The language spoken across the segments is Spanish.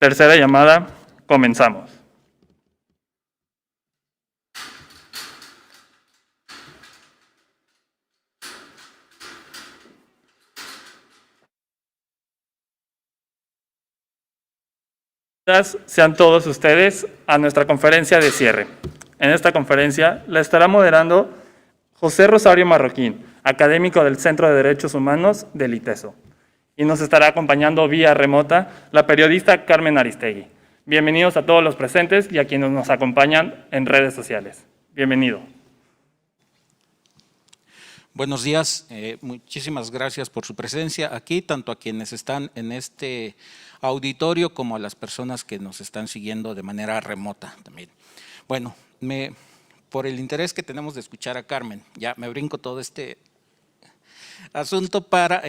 Tercera llamada, comenzamos. Sean todos ustedes a nuestra conferencia de cierre. En esta conferencia la estará moderando José Rosario Marroquín, académico del Centro de Derechos Humanos del ITESO. Y nos estará acompañando vía remota la periodista Carmen Aristegui. Bienvenidos a todos los presentes y a quienes nos acompañan en redes sociales. Bienvenido. Buenos días, muchísimas gracias por su presencia aquí, tanto a quienes están en este auditorio como a las personas que nos están siguiendo de manera remota también. Bueno, por el interés que tenemos de escuchar a Carmen, ya me brinco todo este asunto para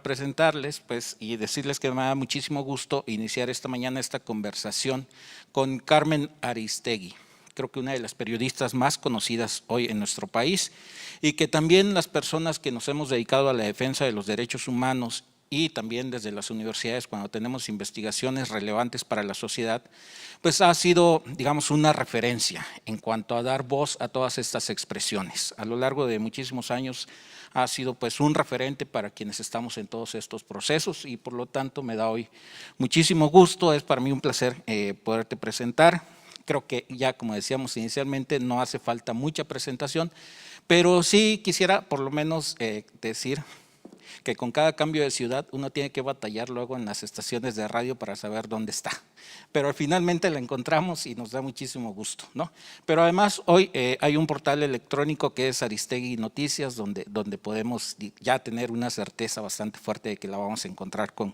presentarles pues, y decirles que me da muchísimo gusto iniciar esta mañana esta conversación con Carmen Aristegui. Creo que una de las periodistas más conocidas hoy en nuestro país y que también las personas que nos hemos dedicado a la defensa de los derechos humanos y también desde las universidades cuando tenemos investigaciones relevantes para la sociedad, pues ha sido, digamos, una referencia en cuanto a dar voz a todas estas expresiones. A lo largo de muchísimos años ha sido pues un referente para quienes estamos en todos estos procesos y por lo tanto me da hoy muchísimo gusto, es para mí un placer poderte presentar. Creo que ya, como decíamos inicialmente, no hace falta mucha presentación, pero sí quisiera por lo menos decir que con cada cambio de ciudad uno tiene que batallar luego en las estaciones de radio para saber dónde está. Pero finalmente la encontramos y nos da muchísimo gusto, ¿no? Pero además hoy hay un portal electrónico que es Aristegui Noticias, donde podemos ya tener una certeza bastante fuerte de que la vamos a encontrar con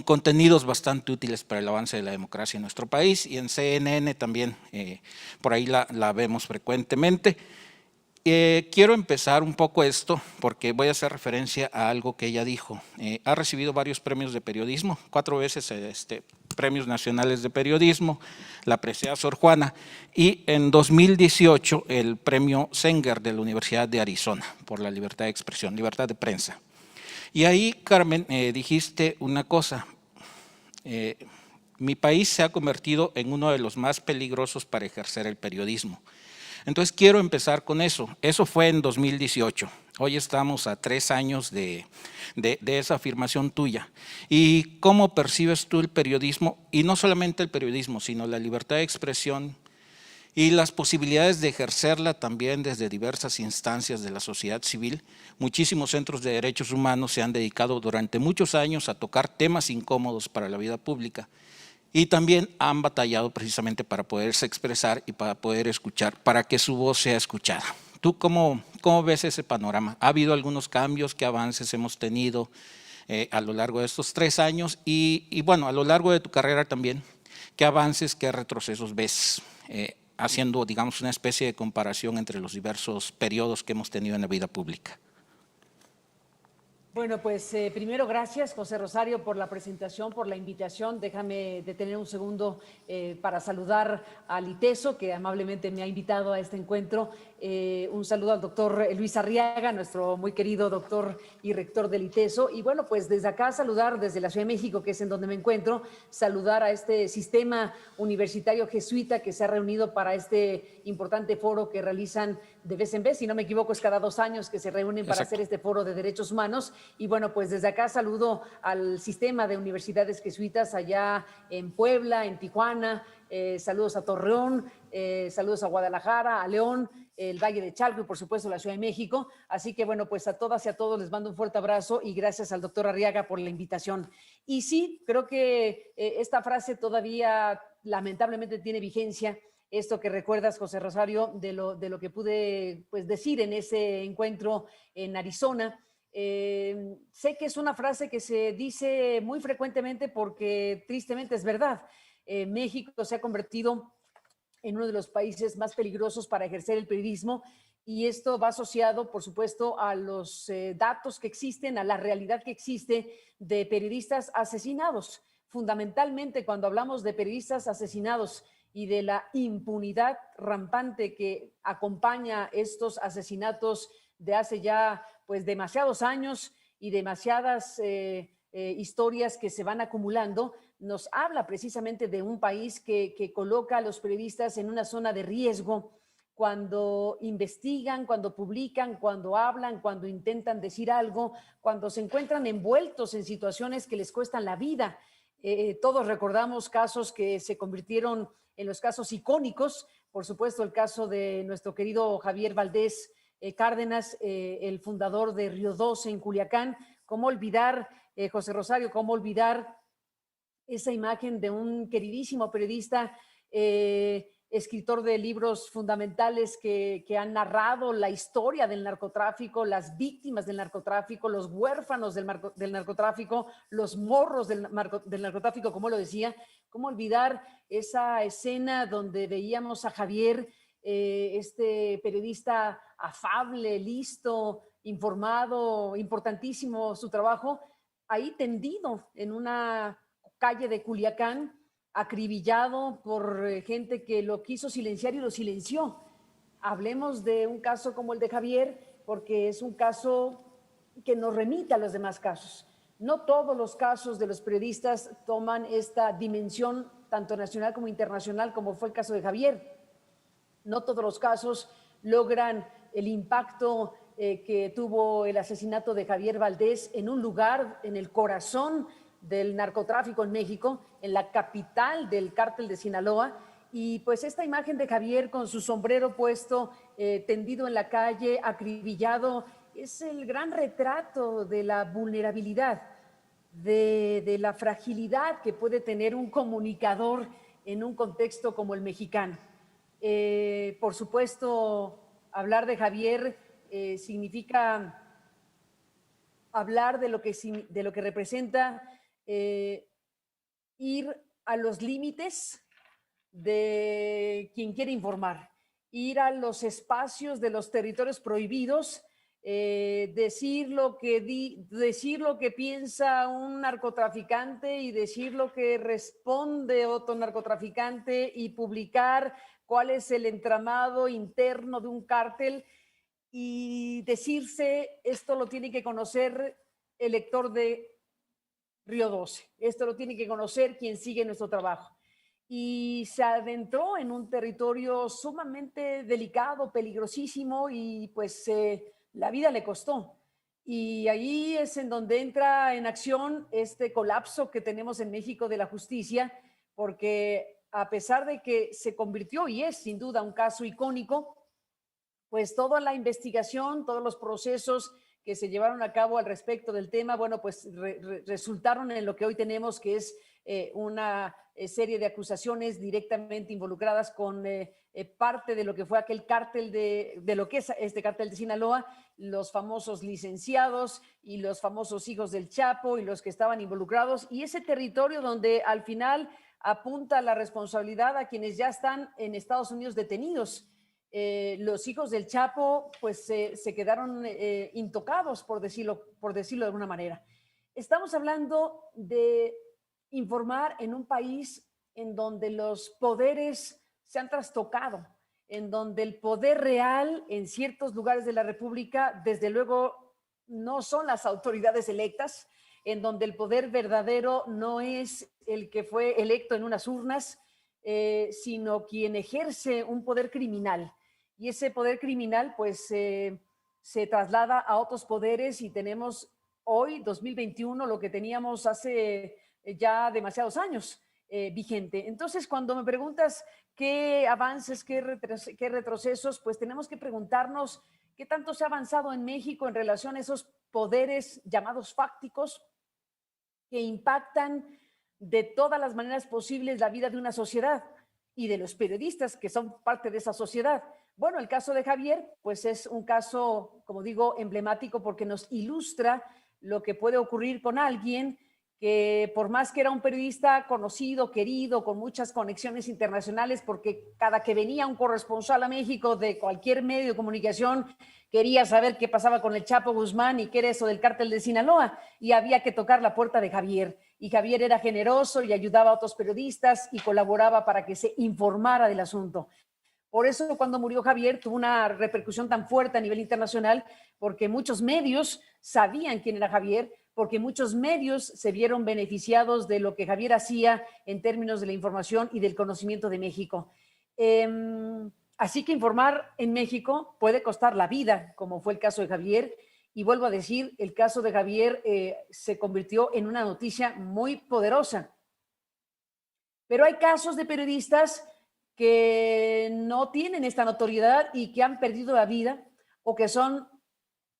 contenidos bastante útiles para el avance de la democracia en nuestro país. Y en CNN también, por ahí la vemos frecuentemente. Quiero empezar un poco esto porque voy a hacer referencia a algo que ella dijo. Ha recibido varios premios de periodismo, 4 veces premios nacionales de periodismo, la presea Sor Juana y en 2018 el premio Sanger de la Universidad de Arizona por la libertad de expresión, libertad de prensa. Y ahí, Carmen, dijiste una cosa. Mi país se ha convertido en uno de los más peligrosos para ejercer el periodismo. Entonces quiero empezar con eso. Eso fue en 2018. Hoy estamos a 3 años de esa afirmación tuya. ¿Y cómo percibes tú el periodismo? Y no solamente el periodismo, sino la libertad de expresión y las posibilidades de ejercerla también desde diversas instancias de la sociedad civil. Muchísimos centros de derechos humanos se han dedicado durante muchos años a tocar temas incómodos para la vida pública. Y también han batallado precisamente para poderse expresar y para poder escuchar, para que su voz sea escuchada. ¿Tú cómo ves ese panorama? ¿Ha habido algunos cambios? ¿Qué avances hemos tenido a lo largo de estos 3 años? Y bueno, a lo largo de tu carrera también, ¿qué avances, qué retrocesos ves? Haciendo, digamos, una especie de comparación entre los diversos periodos que hemos tenido en la vida pública. Bueno, pues primero gracias, José Rosario, por la presentación, por la invitación. Déjame detener un segundo para saludar al ITESO, que amablemente me ha invitado a este encuentro. Un saludo al doctor Luis Arriaga, nuestro muy querido doctor y rector del ITESO. Y bueno, pues desde acá saludar, desde la Ciudad de México, que es en donde me encuentro, saludar a este sistema universitario jesuita que se ha reunido para este importante foro que realizan de vez en vez, si no me equivoco, es cada 2 años que se reúnen para hacer este foro de derechos humanos. Y bueno, pues desde acá saludo al sistema de universidades jesuitas allá en Puebla, en Tijuana, saludos a Torreón, saludos a Guadalajara, a León, el Valle de Chalco y por supuesto la Ciudad de México. Así que bueno, pues a todas y a todos les mando un fuerte abrazo y gracias al doctor Arriaga por la invitación. Y sí, creo que esta frase todavía lamentablemente tiene vigencia. Esto que recuerdas, José Rosario, de lo que pude pues, decir en ese encuentro en Arizona. Sé que es una frase que se dice muy frecuentemente porque tristemente es verdad. México se ha convertido en uno de los países más peligrosos para ejercer el periodismo y esto va asociado, por supuesto, a los datos que existen, a la realidad que existe de periodistas asesinados. Fundamentalmente, cuando hablamos de periodistas asesinados y de la impunidad rampante que acompaña estos asesinatos de hace ya pues demasiados años y demasiadas historias que se van acumulando, nos habla precisamente de un país que coloca a los periodistas en una zona de riesgo cuando investigan, cuando publican, cuando hablan, cuando intentan decir algo, cuando se encuentran envueltos en situaciones que les cuestan la vida. Todos recordamos casos que se convirtieron en los casos icónicos, por supuesto el caso de nuestro querido Javier Valdés Cárdenas, el fundador de Río 12 en Culiacán. ¿Cómo olvidar, José Rosario, cómo olvidar esa imagen de un queridísimo periodista, escritor de libros fundamentales que han narrado la historia del narcotráfico, las víctimas del narcotráfico, los huérfanos del narcotráfico, los morros del narcotráfico, como lo decía? ¿Cómo olvidar esa escena donde veíamos a Javier, este periodista afable, listo, informado, importantísimo su trabajo, ahí tendido en una calle de Culiacán, acribillado por gente que lo quiso silenciar y lo silenció? Hablemos de un caso como el de Javier, porque es un caso que nos remite a los demás casos. No todos los casos de los periodistas toman esta dimensión, tanto nacional como internacional, como fue el caso de Javier. No todos los casos logran el impacto que tuvo el asesinato de Javier Valdés en un lugar, en el corazón del narcotráfico en México, en la capital del cártel de Sinaloa. Y pues esta imagen de Javier con su sombrero puesto, tendido en la calle, acribillado, es el gran retrato de la vulnerabilidad, de la fragilidad que puede tener un comunicador en un contexto como el mexicano. Por supuesto, hablar de Javier significa hablar de lo que representa ir a los límites de quien quiere informar, ir a los espacios de los territorios prohibidos, decir lo que piensa un narcotraficante y decir lo que responde otro narcotraficante y publicar cuál es el entramado interno de un cártel y decirse: esto lo tiene que conocer el lector de Río 12, esto lo tiene que conocer quien sigue nuestro trabajo. Y se adentró en un territorio sumamente delicado, peligrosísimo, y pues la vida le costó. Y ahí es en donde entra en acción este colapso que tenemos en México de la justicia, porque a pesar de que se convirtió y es sin duda un caso icónico, pues toda la investigación, todos los procesos que se llevaron a cabo al respecto del tema, bueno, pues resultaron en lo que hoy tenemos, que es una serie de acusaciones directamente involucradas con parte de lo que fue aquel cártel de lo que es este cártel de Sinaloa, los famosos licenciados y los famosos hijos del Chapo y los que estaban involucrados, y ese territorio donde al final apunta la responsabilidad a quienes ya están en Estados Unidos detenidos. Los hijos del Chapo pues se quedaron intocados, por decirlo de alguna manera. Estamos hablando de informar en un país en donde los poderes se han trastocado, en donde el poder real en ciertos lugares de la República, desde luego, no son las autoridades electas, en donde el poder verdadero no es el que fue electo en unas urnas, sino quien ejerce un poder criminal. Y ese poder criminal pues se traslada a otros poderes y tenemos hoy, 2021, lo que teníamos hace ya demasiados años vigente. Entonces, cuando me preguntas qué avances, qué retrocesos, pues tenemos que preguntarnos qué tanto se ha avanzado en México en relación a esos poderes llamados fácticos que impactan de todas las maneras posibles la vida de una sociedad y de los periodistas que son parte de esa sociedad. Bueno, el caso de Javier, pues es un caso, como digo, emblemático porque nos ilustra lo que puede ocurrir con alguien que, por más que era un periodista conocido, querido, con muchas conexiones internacionales, porque cada que venía un corresponsal a México de cualquier medio de comunicación quería saber qué pasaba con el Chapo Guzmán y qué era eso del cártel de Sinaloa, y había que tocar la puerta de Javier. Y Javier era generoso y ayudaba a otros periodistas y colaboraba para que se informara del asunto. Por eso cuando murió Javier tuvo una repercusión tan fuerte a nivel internacional, porque muchos medios sabían quién era Javier, porque muchos medios se vieron beneficiados de lo que Javier hacía en términos de la información y del conocimiento de México. Así que informar en México puede costar la vida, como fue el caso de Javier, y vuelvo a decir, el caso de Javier se convirtió en una noticia muy poderosa. Pero hay casos de periodistas que no tienen esta notoriedad y que han perdido la vida o que son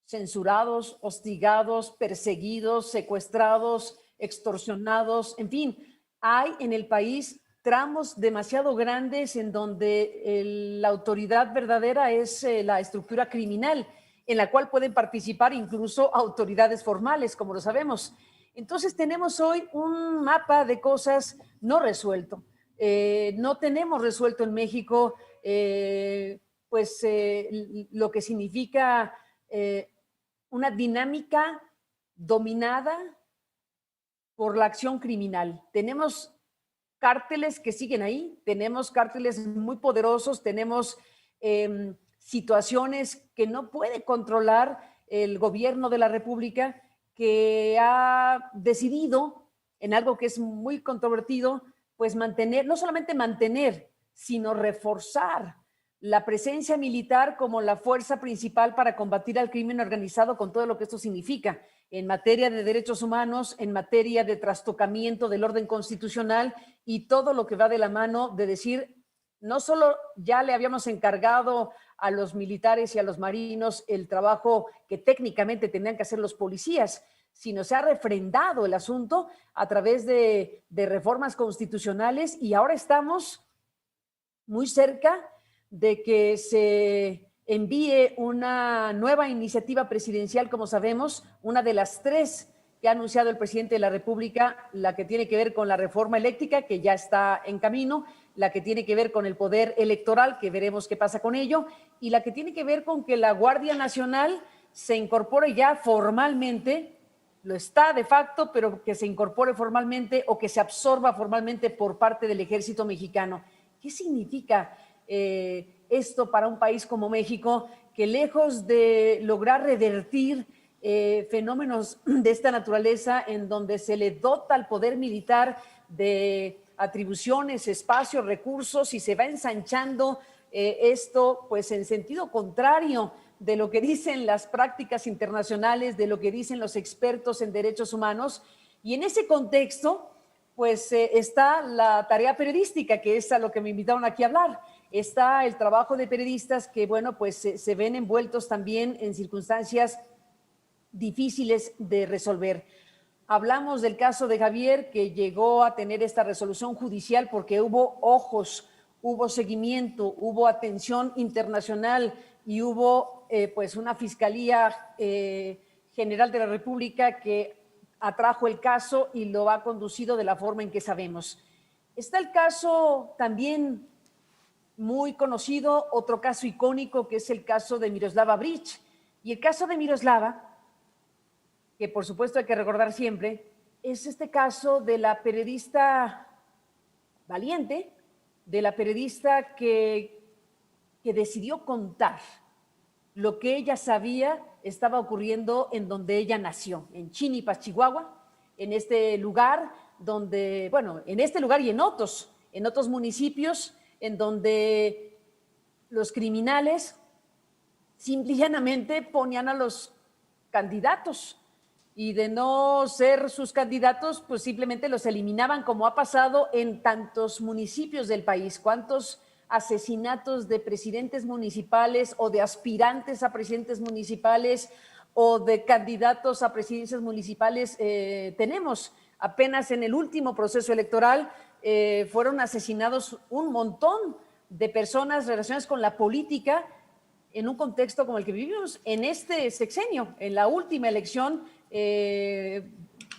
censurados, hostigados, perseguidos, secuestrados, extorsionados, en fin, hay en el país tramos demasiado grandes en donde la autoridad verdadera es la estructura criminal, en la cual pueden participar incluso autoridades formales, como lo sabemos. Entonces tenemos hoy un mapa de cosas no resuelto. No tenemos resuelto en México lo que significa una dinámica dominada por la acción criminal. Tenemos cárteles que siguen ahí, tenemos cárteles muy poderosos, tenemos situaciones que no puede controlar el gobierno de la República, que ha decidido, en algo que es muy controvertido, pues mantener, no solamente mantener, sino reforzar la presencia militar como la fuerza principal para combatir al crimen organizado con todo lo que esto significa en materia de derechos humanos, en materia de trastocamiento del orden constitucional y todo lo que va de la mano de decir, no solo ya le habíamos encargado a los militares y a los marinos el trabajo que técnicamente tenían que hacer los policías, sino se ha refrendado el asunto a través de reformas constitucionales y ahora estamos muy cerca de que se envíe una nueva iniciativa presidencial, como sabemos, una de las 3 que ha anunciado el presidente de la República, la que tiene que ver con la reforma eléctrica, que ya está en camino, la que tiene que ver con el poder electoral, que veremos qué pasa con ello, y la que tiene que ver con que la Guardia Nacional se incorpore ya formalmente, lo está de facto, pero que se incorpore formalmente o que se absorba formalmente por parte del Ejército Mexicano. ¿Qué significa esto para un país como México, que lejos de lograr revertir fenómenos de esta naturaleza en donde se le dota al poder militar de atribuciones, espacios, recursos y se va ensanchando esto pues en sentido contrario de lo que dicen las prácticas internacionales, de lo que dicen los expertos en derechos humanos? Y en ese contexto pues está la tarea periodística, que es a lo que me invitaron aquí a hablar. Está el trabajo de periodistas que, bueno, pues se ven envueltos también en circunstancias difíciles de resolver. Hablamos del caso de Javier, que llegó a tener esta resolución judicial porque hubo ojos, hubo seguimiento, hubo atención internacional y hubo pues una Fiscalía General de la República que atrajo el caso y lo ha conducido de la forma en que sabemos. Está el caso también muy conocido, otro caso icónico, que es el caso de Miroslava Breach. Y el caso de Miroslava, que por supuesto hay que recordar siempre, es este caso de la periodista valiente, de la periodista que decidió contar lo que ella sabía estaba ocurriendo en donde ella nació, en Chinipas, Chihuahua, en este lugar donde, bueno, en este lugar y en otros municipios en donde los criminales simple y llanamente ponían a los candidatos y de no ser sus candidatos, pues simplemente los eliminaban, como ha pasado en tantos municipios del país. ¿Cuántos asesinatos de presidentes municipales o de aspirantes a presidentes municipales o de candidatos a presidencias municipales tenemos? Apenas en el último proceso electoral fueron asesinados un montón de personas relacionadas con la política en un contexto como el que vivimos en este sexenio. En la última elección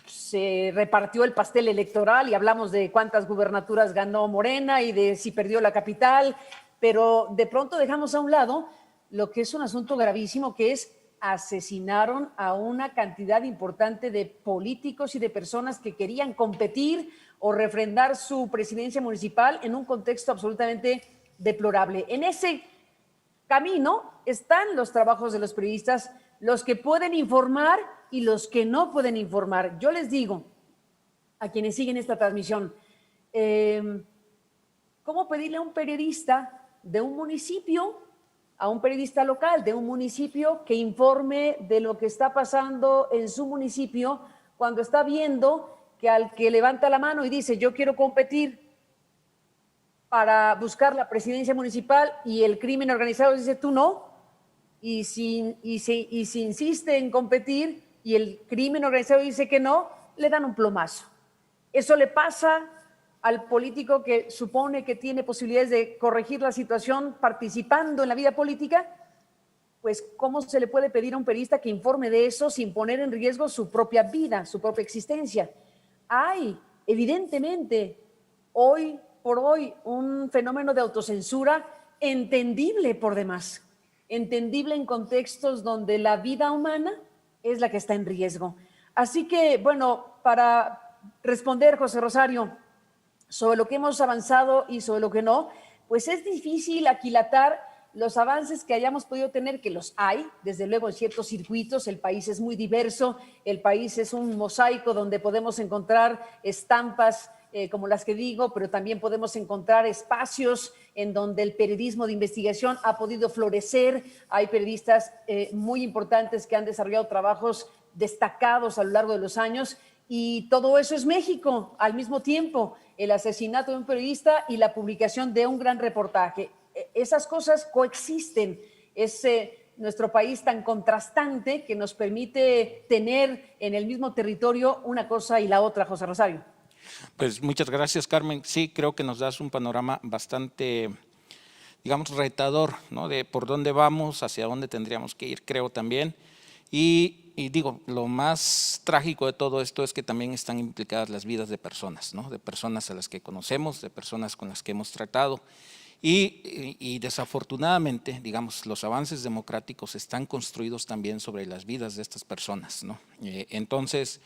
se repartió el pastel electoral y hablamos de cuántas gubernaturas ganó Morena y de si perdió la capital, pero de pronto dejamos a un lado lo que es un asunto gravísimo, que es asesinaron a una cantidad importante de políticos y de personas que querían competir o refrendar su presidencia municipal en un contexto absolutamente deplorable. En ese camino están los trabajos de los periodistas, los que pueden informar y los que no pueden informar. Yo les digo a quienes siguen esta transmisión, ¿cómo pedirle a un periodista de un municipio, a un periodista local de un municipio, que informe de lo que está pasando en su municipio cuando está viendo que al que levanta la mano y dice yo quiero competir para buscar la presidencia municipal y el crimen organizado dice tú no? Y si insiste en competir y el crimen organizado dice que no, le dan un plomazo. Eso le pasa al político que supone que tiene posibilidades de corregir la situación participando en la vida política. Pues, ¿cómo se le puede pedir a un periodista que informe de eso sin poner en riesgo su propia vida, su propia existencia? Hay, evidentemente, hoy por hoy, un fenómeno de autocensura entendible por demás, entendible en contextos donde la vida humana es la que está en riesgo. Así que, bueno, para responder, José Rosario, sobre lo que hemos avanzado y sobre lo que no, pues es difícil aquilatar los avances que hayamos podido tener, que los hay, desde luego en ciertos circuitos. El país es muy diverso, el país es un mosaico donde podemos encontrar estampas como las que digo, pero también podemos encontrar espacios en donde el periodismo de investigación ha podido florecer. Hay periodistas muy importantes que han desarrollado trabajos destacados a lo largo de los años, y todo eso es México. Al mismo tiempo, el asesinato de un periodista y la publicación de un gran reportaje. Esas cosas coexisten. Es nuestro país tan contrastante que nos permite tener en el mismo territorio una cosa y la otra, José Rosario. Pues muchas gracias, Carmen. Sí, creo que nos das un panorama bastante, digamos, retador, ¿no? De por dónde vamos, hacia dónde tendríamos que ir, creo también. Y digo, lo más trágico de todo esto es que también están implicadas las vidas de personas, ¿no? De personas a las que conocemos, de personas con las que hemos tratado. Y desafortunadamente, digamos, los avances democráticos están construidos también sobre las vidas de estas personas, ¿no? Entonces,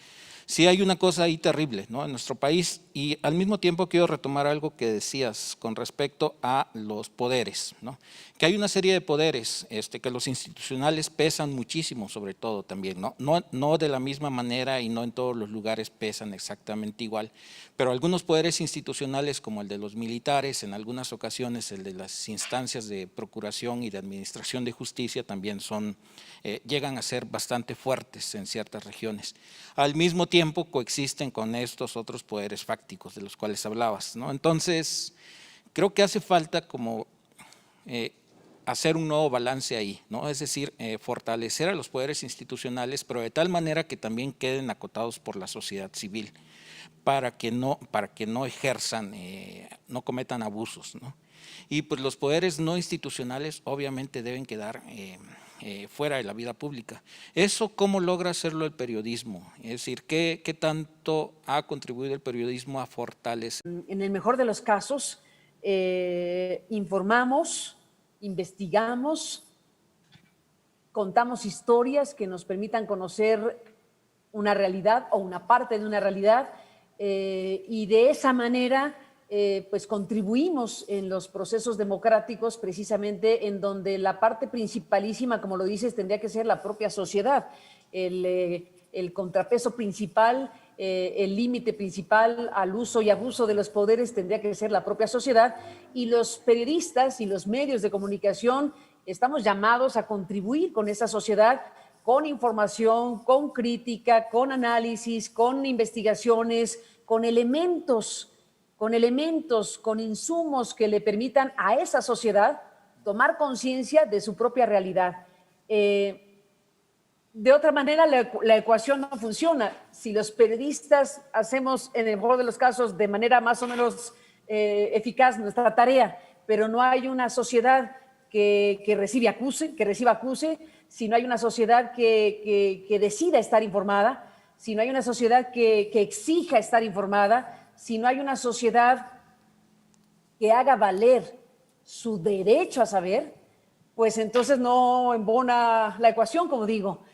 sí hay una cosa ahí terrible, ¿no? En nuestro país, y al mismo tiempo quiero retomar algo que decías con respecto a los poderes, ¿no? Que hay una serie de poderes que los institucionales pesan muchísimo, sobre todo también, ¿no? No de la misma manera y no en todos los lugares pesan exactamente igual, pero algunos poderes institucionales, como el de los militares, en algunas ocasiones el de las instancias de procuración y de administración de justicia, también llegan a ser bastante fuertes en ciertas regiones. Al mismo tiempo coexisten con estos otros poderes fácticos de los cuales hablabas, ¿no? Entonces, creo que hace falta como hacer un nuevo balance ahí, ¿no? Es decir, fortalecer a los poderes institucionales, pero de tal manera que también queden acotados por la sociedad civil, para que no ejerzan, no cometan abusos, ¿no? Y pues los poderes no institucionales obviamente deben quedar fuera de la vida pública. ¿Eso cómo logra hacerlo el periodismo? Es decir, ¿qué tanto ha contribuido el periodismo a fortalecer? En el mejor de los casos, informamos, investigamos, contamos historias que nos permitan conocer una realidad o una parte de una realidad, y de esa manera pues contribuimos en los procesos democráticos, precisamente en donde la parte principalísima, como lo dices, tendría que ser la propia sociedad. El contrapeso principal, el límite principal al uso y abuso de los poderes tendría que ser la propia sociedad, y los periodistas y los medios de comunicación estamos llamados a contribuir con esa sociedad, con información, con crítica, con análisis, con investigaciones, con elementos, con insumos que le permitan a esa sociedad tomar conciencia de su propia realidad. De otra manera, la ecuación no funciona. Si los periodistas hacemos, en el mejor de los casos, de manera más o menos eficaz nuestra tarea, pero no hay una sociedad que reciba acuse, si no hay una sociedad que decida estar informada, si no hay una sociedad que exija estar informada, si no hay una sociedad que haga valer su derecho a saber, pues entonces no embona la ecuación, como digo.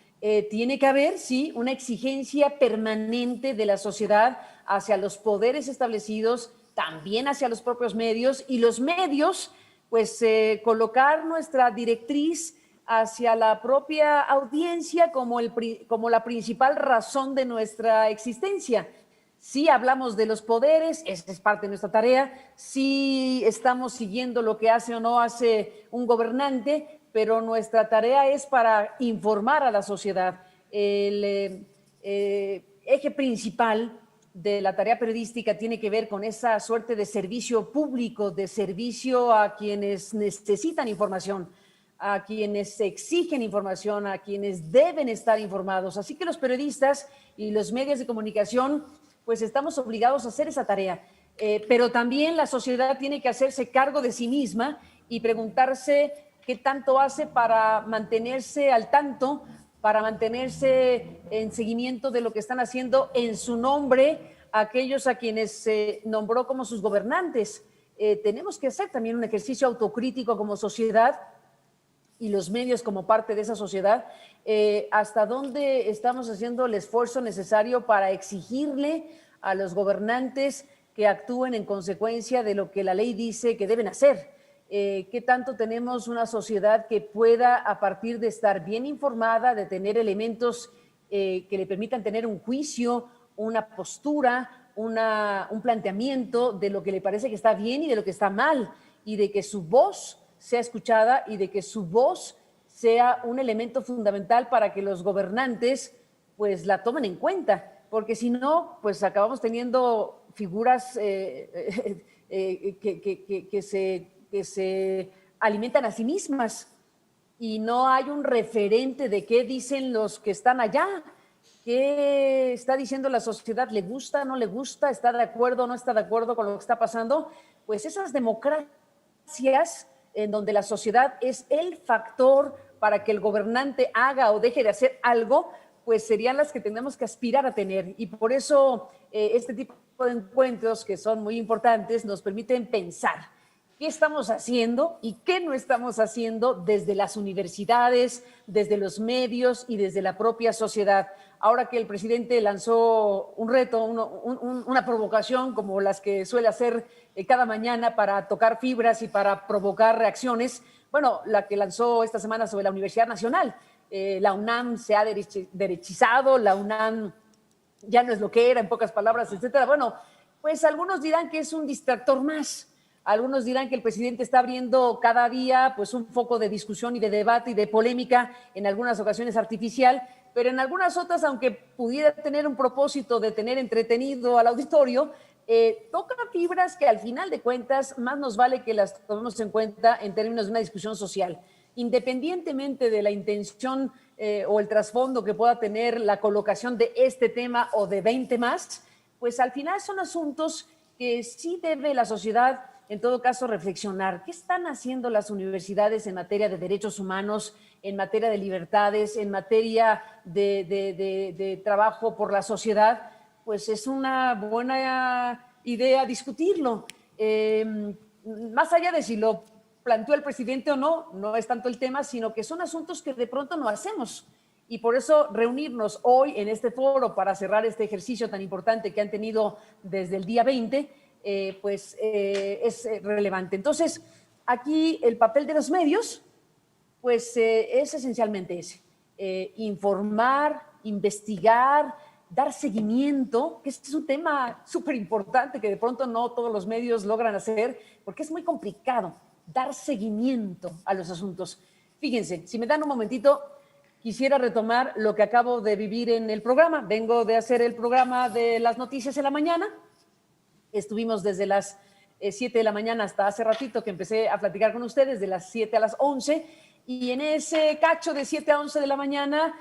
Tiene que haber, sí, una exigencia permanente de la sociedad hacia los poderes establecidos, también hacia los propios medios, y los medios, pues colocar nuestra directriz hacia la propia audiencia como la principal razón de nuestra existencia. Sí hablamos de los poderes, esa es parte de nuestra tarea, sí estamos siguiendo lo que hace o no hace un gobernante, pero nuestra tarea es para informar a la sociedad. El eje principal de la tarea periodística tiene que ver con esa suerte de servicio público, de servicio a quienes necesitan información, a quienes exigen información, a quienes deben estar informados. Así que los periodistas y los medios de comunicación, pues estamos obligados a hacer esa tarea. Pero también la sociedad tiene que hacerse cargo de sí misma y preguntarse qué tanto hace para mantenerse al tanto, para mantenerse en seguimiento de lo que están haciendo en su nombre aquellos a quienes se nombró como sus gobernantes. Tenemos que hacer también un ejercicio autocrítico como sociedad y los medios como parte de esa sociedad, hasta dónde estamos haciendo el esfuerzo necesario para exigirle a los gobernantes que actúen en consecuencia de lo que la ley dice que deben hacer. ¿Qué tanto tenemos una sociedad que pueda, a partir de estar bien informada, de tener elementos que le permitan tener un juicio, una postura, un planteamiento de lo que le parece que está bien y de lo que está mal, y de que su voz sea escuchada y de que su voz sea un elemento fundamental para que los gobernantes pues la tomen en cuenta, porque si no, pues acabamos teniendo figuras que se alimentan a sí mismas y no hay un referente de qué dicen los que están allá, qué está diciendo la sociedad, le gusta, no le gusta, está de acuerdo, no está de acuerdo con lo que está pasando. Pues esas democracias en donde la sociedad es el factor para que el gobernante haga o deje de hacer algo, pues serían las que tenemos que aspirar a tener. Y por eso este tipo de encuentros, que son muy importantes, nos permiten pensar qué estamos haciendo y qué no estamos haciendo desde las universidades, desde los medios y desde la propia sociedad. Ahora que el presidente lanzó un reto, una provocación como las que suele hacer cada mañana para tocar fibras y para provocar reacciones, bueno, la que lanzó esta semana sobre la Universidad Nacional. La UNAM se ha derechizado, la UNAM ya no es lo que era, en pocas palabras, etcétera. Bueno, pues algunos dirán que es un distractor más. Algunos dirán que el presidente está abriendo cada día pues un foco de discusión y de debate y de polémica, en algunas ocasiones artificial, pero en algunas otras, aunque pudiera tener un propósito de tener entretenido al auditorio, toca fibras que al final de cuentas más nos vale que las tomemos en cuenta en términos de una discusión social. Independientemente de la intención o el trasfondo que pueda tener la colocación de este tema o de 20 más, pues al final son asuntos que sí debe la sociedad, en todo caso, reflexionar. ¿Qué están haciendo las universidades en materia de derechos humanos, en materia de libertades, en materia de trabajo por la sociedad? Pues es una buena idea discutirlo. Más allá de si lo planteó el presidente o no, no es tanto el tema, sino que son asuntos que de pronto no hacemos. Y por eso reunirnos hoy en este foro para cerrar este ejercicio tan importante que han tenido desde el día 20, es relevante. Entonces, aquí el papel de los medios, pues es esencialmente ese. Informar, investigar, dar seguimiento, que este es un tema súper importante que de pronto no todos los medios logran hacer, porque es muy complicado dar seguimiento a los asuntos. Fíjense, si me dan un momentito, quisiera retomar lo que acabo de vivir en el programa. Vengo de hacer el programa de las noticias en la mañana. Estuvimos desde las 7 de la mañana hasta hace ratito que empecé a platicar con ustedes, de las 7 a las 11, y en ese cacho de 7 a 11 de la mañana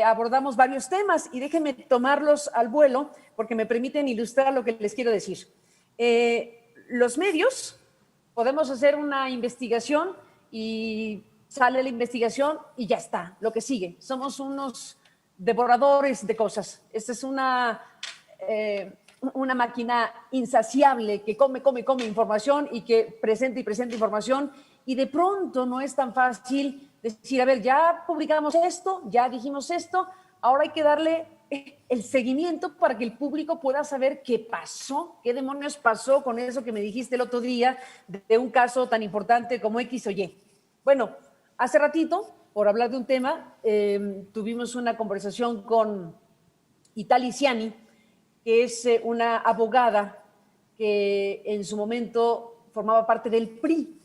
abordamos varios temas, y déjenme tomarlos al vuelo porque me permiten ilustrar lo que les quiero decir. Los medios podemos hacer una investigación y sale la investigación y ya está, lo que sigue. Somos unos devoradores de cosas. Esta es una máquina insaciable que come información y que presenta y presenta información, y de pronto no es tan fácil decir, a ver, ya publicamos esto, ya dijimos esto, ahora hay que darle el seguimiento para que el público pueda saber qué pasó, qué demonios pasó con eso que me dijiste el otro día de un caso tan importante como X o Y. Bueno, hace ratito por hablar de un tema. Tuvimos una conversación con Itali Ciani, que es una abogada que en su momento formaba parte del PRI.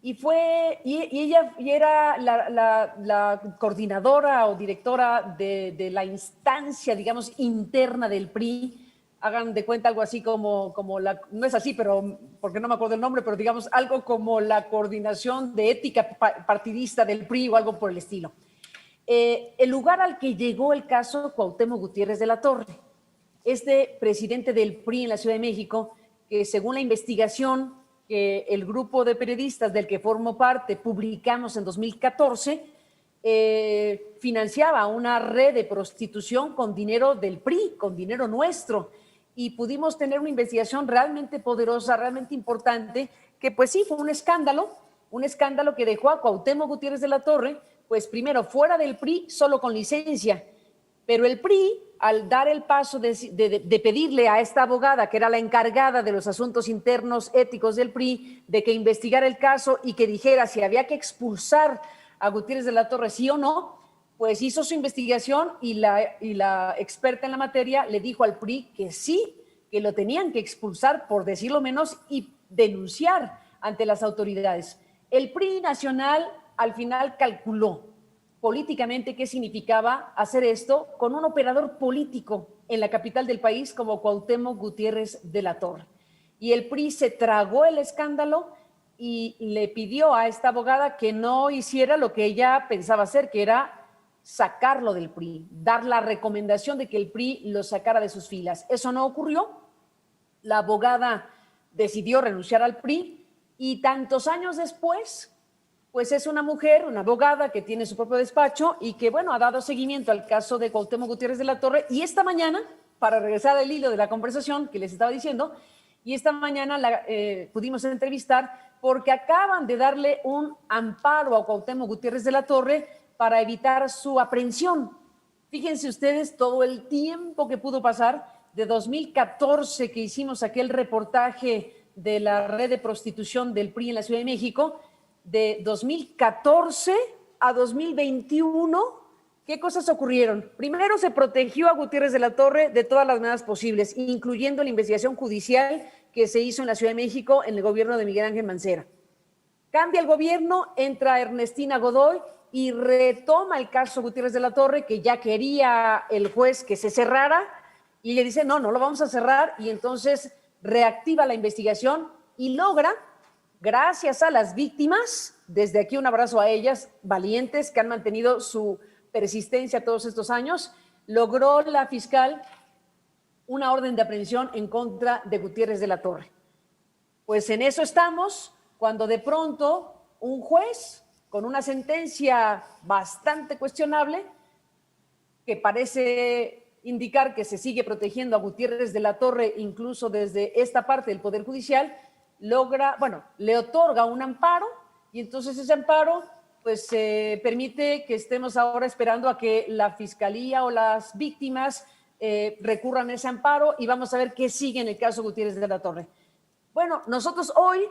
Y ella era la coordinadora o directora de la instancia, digamos, interna del PRI. Hagan de cuenta algo así como no es así, pero porque no me acuerdo el nombre, pero digamos algo como la coordinación de ética partidista del PRI o algo por el estilo. El lugar al que llegó el caso Cuauhtémoc Gutiérrez de la Torre, este presidente del PRI en la Ciudad de México, que según la investigación que el grupo de periodistas del que formo parte publicamos en 2014, financiaba una red de prostitución con dinero del PRI, con dinero nuestro, y pudimos tener una investigación realmente poderosa, realmente importante, que pues sí, fue un escándalo que dejó a Cuauhtémoc Gutiérrez de la Torre, pues primero fuera del PRI, solo con licencia, pero el PRI, al dar el paso de pedirle a esta abogada, que era la encargada de los asuntos internos éticos del PRI, de que investigara el caso y que dijera si había que expulsar a Gutiérrez de la Torre, sí o no, pues hizo su investigación y la experta en la materia le dijo al PRI que sí, que lo tenían que expulsar, por decirlo menos, y denunciar ante las autoridades. El PRI nacional al final calculó políticamente qué significaba hacer esto con un operador político en la capital del país como Cuauhtémoc Gutiérrez de la Torre. Y el PRI se tragó el escándalo y le pidió a esta abogada que no hiciera lo que ella pensaba hacer, que era sacarlo del PRI, dar la recomendación de que el PRI lo sacara de sus filas. Eso no ocurrió. La abogada decidió renunciar al PRI y tantos años después, pues es una mujer, una abogada que tiene su propio despacho y que, bueno, ha dado seguimiento al caso de Cuauhtémoc Gutiérrez de la Torre. Y esta mañana, para regresar al hilo de la conversación que les estaba diciendo, y esta mañana pudimos entrevistar porque acaban de darle un amparo a Cuauhtémoc Gutiérrez de la Torre para evitar su aprehensión. Fíjense ustedes todo el tiempo que pudo pasar, de 2014 que hicimos aquel reportaje de la red de prostitución del PRI en la Ciudad de México, de 2014 a 2021, ¿qué cosas ocurrieron? Primero, se protegió a Gutiérrez de la Torre de todas las maneras posibles, incluyendo la investigación judicial que se hizo en la Ciudad de México en el gobierno de Miguel Ángel Mancera. Cambia el gobierno, entra Ernestina Godoy y retoma el caso Gutiérrez de la Torre, que ya quería el juez que se cerrara, y le dice, no lo vamos a cerrar, y entonces reactiva la investigación y logra, gracias a las víctimas, desde aquí un abrazo a ellas, valientes, que han mantenido su persistencia todos estos años, logró la fiscal una orden de aprehensión en contra de Gutiérrez de la Torre. Pues en eso estamos, cuando de pronto un juez, con una sentencia bastante cuestionable, que parece indicar que se sigue protegiendo a Gutiérrez de la Torre, incluso desde esta parte del Poder Judicial, le otorga un amparo, y entonces ese amparo pues permite que estemos ahora esperando a que la fiscalía o las víctimas recurran a ese amparo, y vamos a ver qué sigue en el caso Gutiérrez de la Torre. Bueno, nosotros hoy,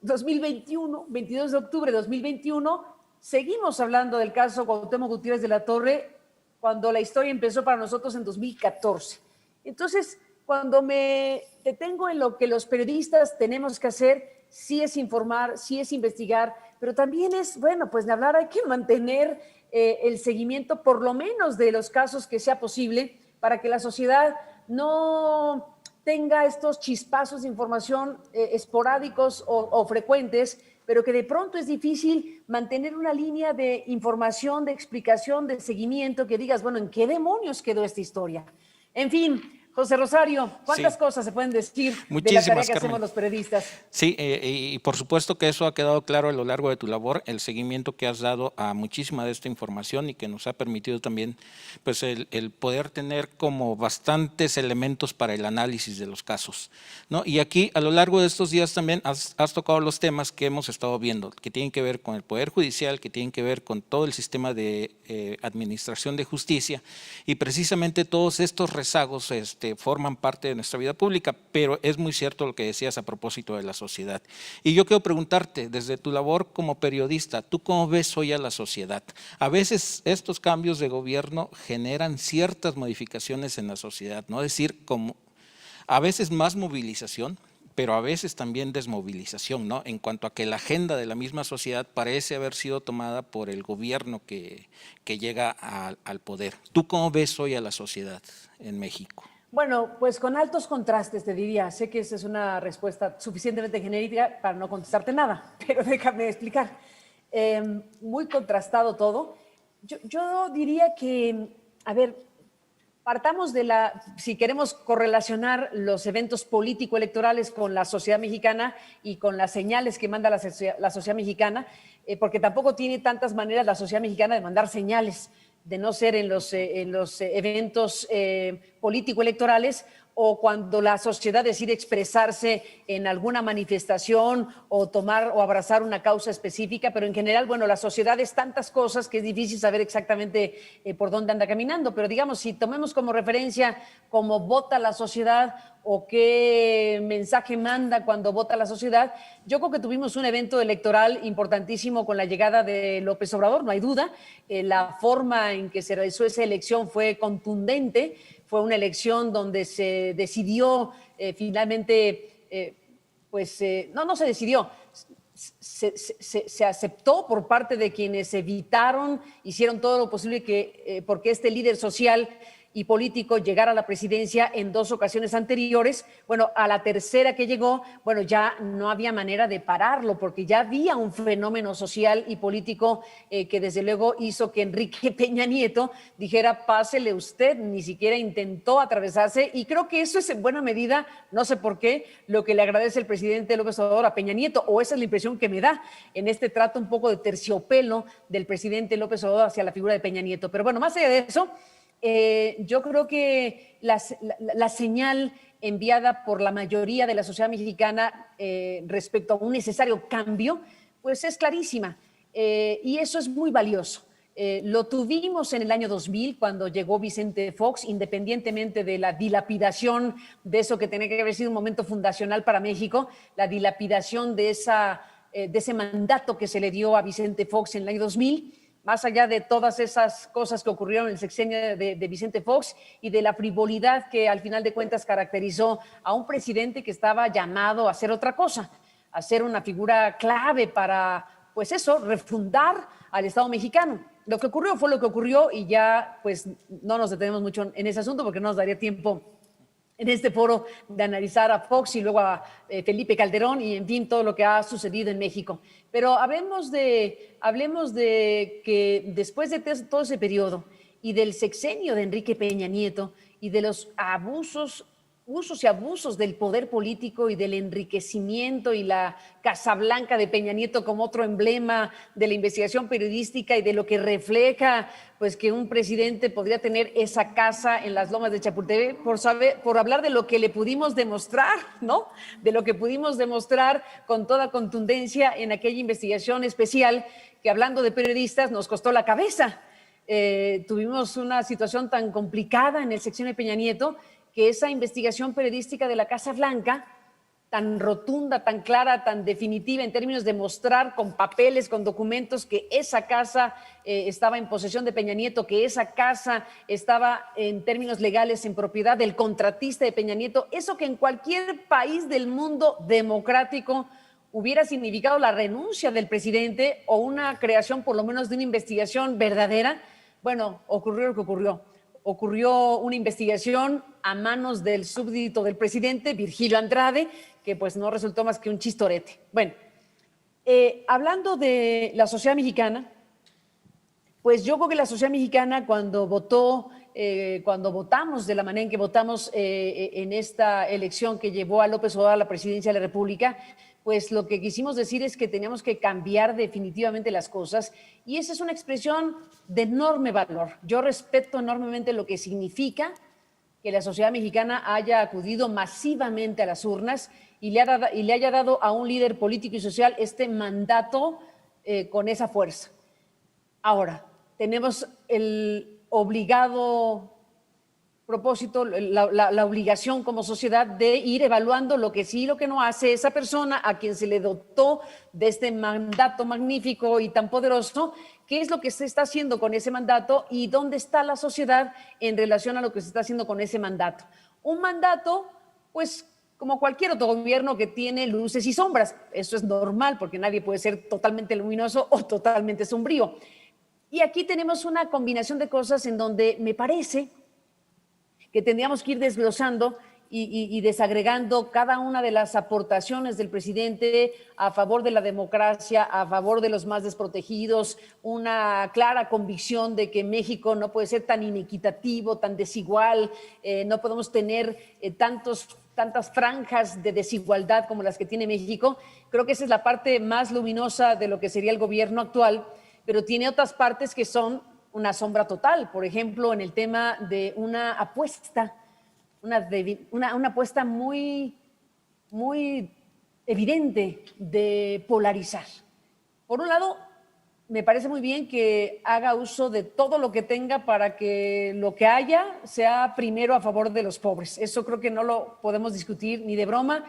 2021, 22 de octubre de 2021, seguimos hablando del caso Cuauhtémoc Gutiérrez de la Torre, cuando la historia empezó para nosotros en 2014. Entonces, cuando me detengo en lo que los periodistas tenemos que hacer, sí es informar, sí es investigar, pero también es, pues de hablar, hay que mantener el seguimiento, por lo menos de los casos que sea posible, para que la sociedad no tenga estos chispazos de información esporádicos o frecuentes, pero que de pronto es difícil mantener una línea de información, de explicación, de seguimiento, que digas, bueno, ¿en qué demonios quedó esta historia? En fin, José Rosario, ¿cuántas cosas se pueden decir de la tarea que hacemos los periodistas? Sí, y por supuesto que eso ha quedado claro a lo largo de tu labor, el seguimiento que has dado a muchísima de esta información y que nos ha permitido también pues el poder tener como bastantes elementos para el análisis de los casos, ¿no? Y aquí a lo largo de estos días también has tocado los temas que hemos estado viendo, que tienen que ver con el Poder Judicial, que tienen que ver con todo el sistema de administración de justicia, y precisamente todos estos rezagos forman parte de nuestra vida pública, pero es muy cierto lo que decías a propósito de la sociedad. Y yo quiero preguntarte, desde tu labor como periodista, ¿tú cómo ves hoy a la sociedad? A veces estos cambios de gobierno generan ciertas modificaciones en la sociedad, ¿no? Es decir, como a veces más movilización, pero a veces también desmovilización, ¿no? En cuanto a que la agenda de la misma sociedad parece haber sido tomada por el gobierno que llega al poder. ¿Tú cómo ves hoy a la sociedad en México? Bueno, pues con altos contrastes te diría. Sé que esa es una respuesta suficientemente genérica para no contestarte nada, pero déjame explicar. Muy contrastado todo. Yo diría que, a ver, partamos de si queremos correlacionar los eventos político-electorales con la sociedad mexicana y con las señales que manda la sociedad mexicana, porque tampoco tiene tantas maneras la sociedad mexicana de mandar señales, de no ser en los eventos político-electorales o cuando la sociedad decide expresarse en alguna manifestación o tomar o abrazar una causa específica, pero en general, bueno, la sociedad es tantas cosas que es difícil saber exactamente por dónde anda caminando, pero digamos, si tomemos como referencia cómo vota la sociedad o qué mensaje manda cuando vota la sociedad, yo creo que tuvimos un evento electoral importantísimo con la llegada de López Obrador, no hay duda. La forma en que se realizó esa elección fue contundente. Fue una elección donde se decidió finalmente, no se decidió, se aceptó por parte de quienes evitaron, hicieron todo lo posible porque este líder social y político llegara a la presidencia en 2 ocasiones anteriores. Bueno, a la tercera que llegó, bueno, ya no había manera de pararlo porque ya había un fenómeno social y político que desde luego hizo que Enrique Peña Nieto dijera, pásele usted, ni siquiera intentó atravesarse, y creo que eso es en buena medida, no sé por qué, lo que le agradece el presidente López Obrador a Peña Nieto, o esa es la impresión que me da en este trato un poco de terciopelo del presidente López Obrador hacia la figura de Peña Nieto. Pero bueno, más allá de eso, yo creo que la señal enviada por la mayoría de la sociedad mexicana respecto a un necesario cambio, pues es clarísima, y eso es muy valioso. Lo tuvimos en el año 2000 cuando llegó Vicente Fox, independientemente de la dilapidación de eso que tenía que haber sido un momento fundacional para México, la dilapidación de ese mandato que se le dio a Vicente Fox en el año 2000. Más allá de todas esas cosas que ocurrieron en el sexenio de Vicente Fox y de la frivolidad que al final de cuentas caracterizó a un presidente que estaba llamado a hacer otra cosa, a ser una figura clave para, pues eso, refundar al Estado mexicano. Lo que ocurrió fue lo que ocurrió y ya pues no nos detenemos mucho en ese asunto porque no nos daría tiempo en este foro de analizar a Fox y luego a Felipe Calderón y en fin todo lo que ha sucedido en México. Pero hablemos de que después de todo ese periodo y del sexenio de Enrique Peña Nieto y de los usos y abusos del poder político y del enriquecimiento y la Casa Blanca de Peña Nieto como otro emblema de la investigación periodística y de lo que refleja pues que un presidente podría tener esa casa en las lomas de Chapultepec, por hablar de lo que le pudimos demostrar, ¿no? De lo que pudimos demostrar con toda contundencia en aquella investigación especial que, hablando de periodistas, nos costó la cabeza. Tuvimos una situación tan complicada en el sexenio de Peña Nieto que esa investigación periodística de la Casa Blanca, tan rotunda, tan clara, tan definitiva en términos de mostrar con papeles, con documentos que esa casa estaba en posesión de Peña Nieto, que esa casa estaba en términos legales en propiedad del contratista de Peña Nieto, eso que en cualquier país del mundo democrático hubiera significado la renuncia del presidente o una creación por lo menos de una investigación verdadera. Bueno, ocurrió lo que ocurrió. Ocurrió una investigación a manos del súbdito del presidente, Virgilio Andrade, que pues no resultó más que un chistorete. Bueno, hablando de la sociedad mexicana, pues yo creo que la sociedad mexicana cuando votamos de la manera en que votamos en esta elección que llevó a López Obrador a la presidencia de la República, pues lo que quisimos decir es que teníamos que cambiar definitivamente las cosas, y esa es una expresión de enorme valor. Yo respeto enormemente lo que significa que la sociedad mexicana haya acudido masivamente a las urnas y le haya dado a un líder político y social este mandato con esa fuerza. Ahora, tenemos el obligado propósito, la obligación como sociedad de ir evaluando lo que sí y lo que no hace esa persona a quien se le dotó de este mandato magnífico y tan poderoso, qué es lo que se está haciendo con ese mandato y dónde está la sociedad en relación a lo que se está haciendo con ese mandato. Un mandato, pues, como cualquier otro gobierno que tiene luces y sombras. Eso es normal porque nadie puede ser totalmente luminoso o totalmente sombrío. Y aquí tenemos una combinación de cosas en donde me parece que tendríamos que ir desglosando y desagregando cada una de las aportaciones del presidente a favor de la democracia, a favor de los más desprotegidos, una clara convicción de que México no puede ser tan inequitativo, tan desigual, no podemos tener tantas franjas de desigualdad como las que tiene México. Creo que esa es la parte más luminosa de lo que sería el gobierno actual, pero tiene otras partes que son una sombra total. Por ejemplo, en el tema de una apuesta, una apuesta muy evidente de polarizar. Por un lado, me parece muy bien que haga uso de todo lo que tenga para que lo que haya sea primero a favor de los pobres. Eso creo que no lo podemos discutir ni de broma.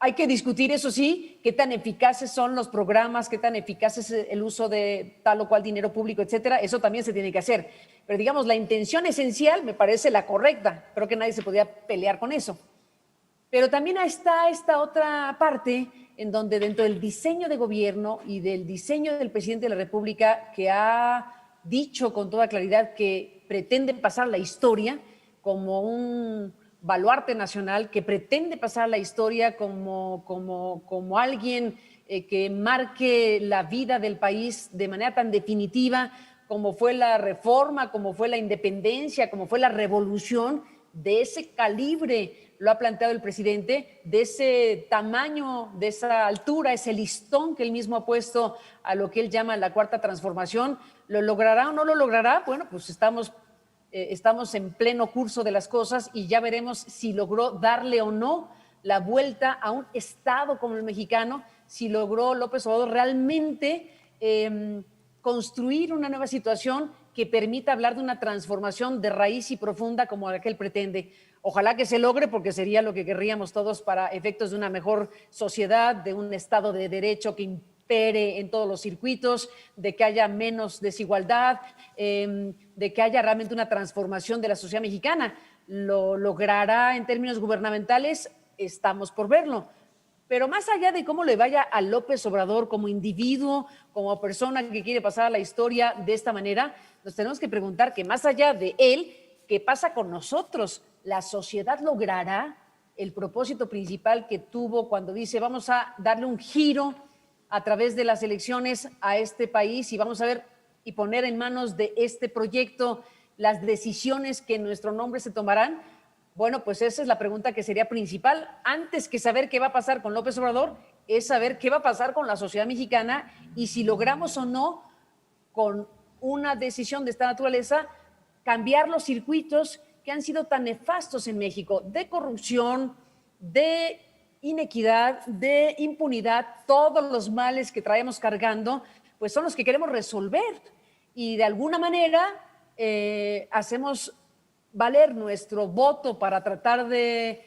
Hay que discutir, eso sí, qué tan eficaces son los programas, qué tan eficaz es el uso de tal o cual dinero público, etcétera. Eso también se tiene que hacer. Pero digamos, la intención esencial me parece la correcta. Creo que nadie se podía pelear con eso. Pero también está esta otra parte en donde dentro del diseño de gobierno y del diseño del presidente de la República, que ha dicho con toda claridad que pretende pasar la historia como un baluarte nacional, que pretende pasar la historia como alguien que marque la vida del país de manera tan definitiva como fue la reforma, como fue la independencia, como fue la revolución. De ese calibre lo ha planteado el presidente, de ese tamaño, de esa altura, ese listón que él mismo ha puesto a lo que él llama la cuarta transformación. ¿Lo logrará o no lo logrará? Bueno, pues estamos en pleno curso de las cosas y ya veremos si logró darle o no la vuelta a un Estado como el mexicano, si logró López Obrador realmente construir una nueva situación que permita hablar de una transformación de raíz y profunda como la que él pretende. Ojalá que se logre, porque sería lo que querríamos todos para efectos de una mejor sociedad, de un Estado de derecho que impere en todos los circuitos, de que haya menos desigualdad, de que haya realmente una transformación de la sociedad mexicana. ¿Lo logrará en términos gubernamentales? Estamos por verlo. Pero más allá de cómo le vaya a López Obrador como individuo, como persona que quiere pasar a la historia de esta manera, nos tenemos que preguntar que más allá de él, ¿qué pasa con nosotros? ¿La sociedad logrará el propósito principal que tuvo cuando dice vamos a darle un giro a través de las elecciones a este país y vamos a ver y poner en manos de este proyecto las decisiones que en nuestro nombre se tomarán? Bueno, pues esa es la pregunta que sería principal. Antes que saber qué va a pasar con López Obrador, es saber qué va a pasar con la sociedad mexicana y si logramos o no, con una decisión de esta naturaleza, cambiar los circuitos que han sido tan nefastos en México, de corrupción, de inequidad, de impunidad. Todos los males que traemos cargando, pues son los que queremos resolver. Y de alguna manera hacemos valer nuestro voto para tratar de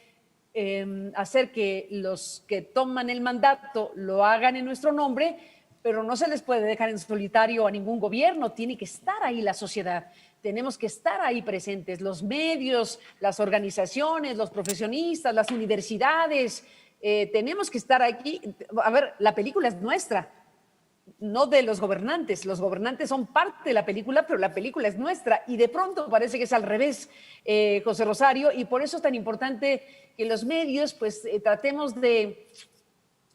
hacer que los que toman el mandato lo hagan en nuestro nombre, pero no se les puede dejar en solitario a ningún gobierno. Tiene que estar ahí la sociedad, tenemos que estar ahí presentes, los medios, las organizaciones, los profesionistas, las universidades, tenemos que estar aquí. A ver, la película es nuestra, no de los gobernantes son parte de la película, pero la película es nuestra y de pronto parece que es al revés, José Rosario, y por eso es tan importante que los medios pues tratemos de,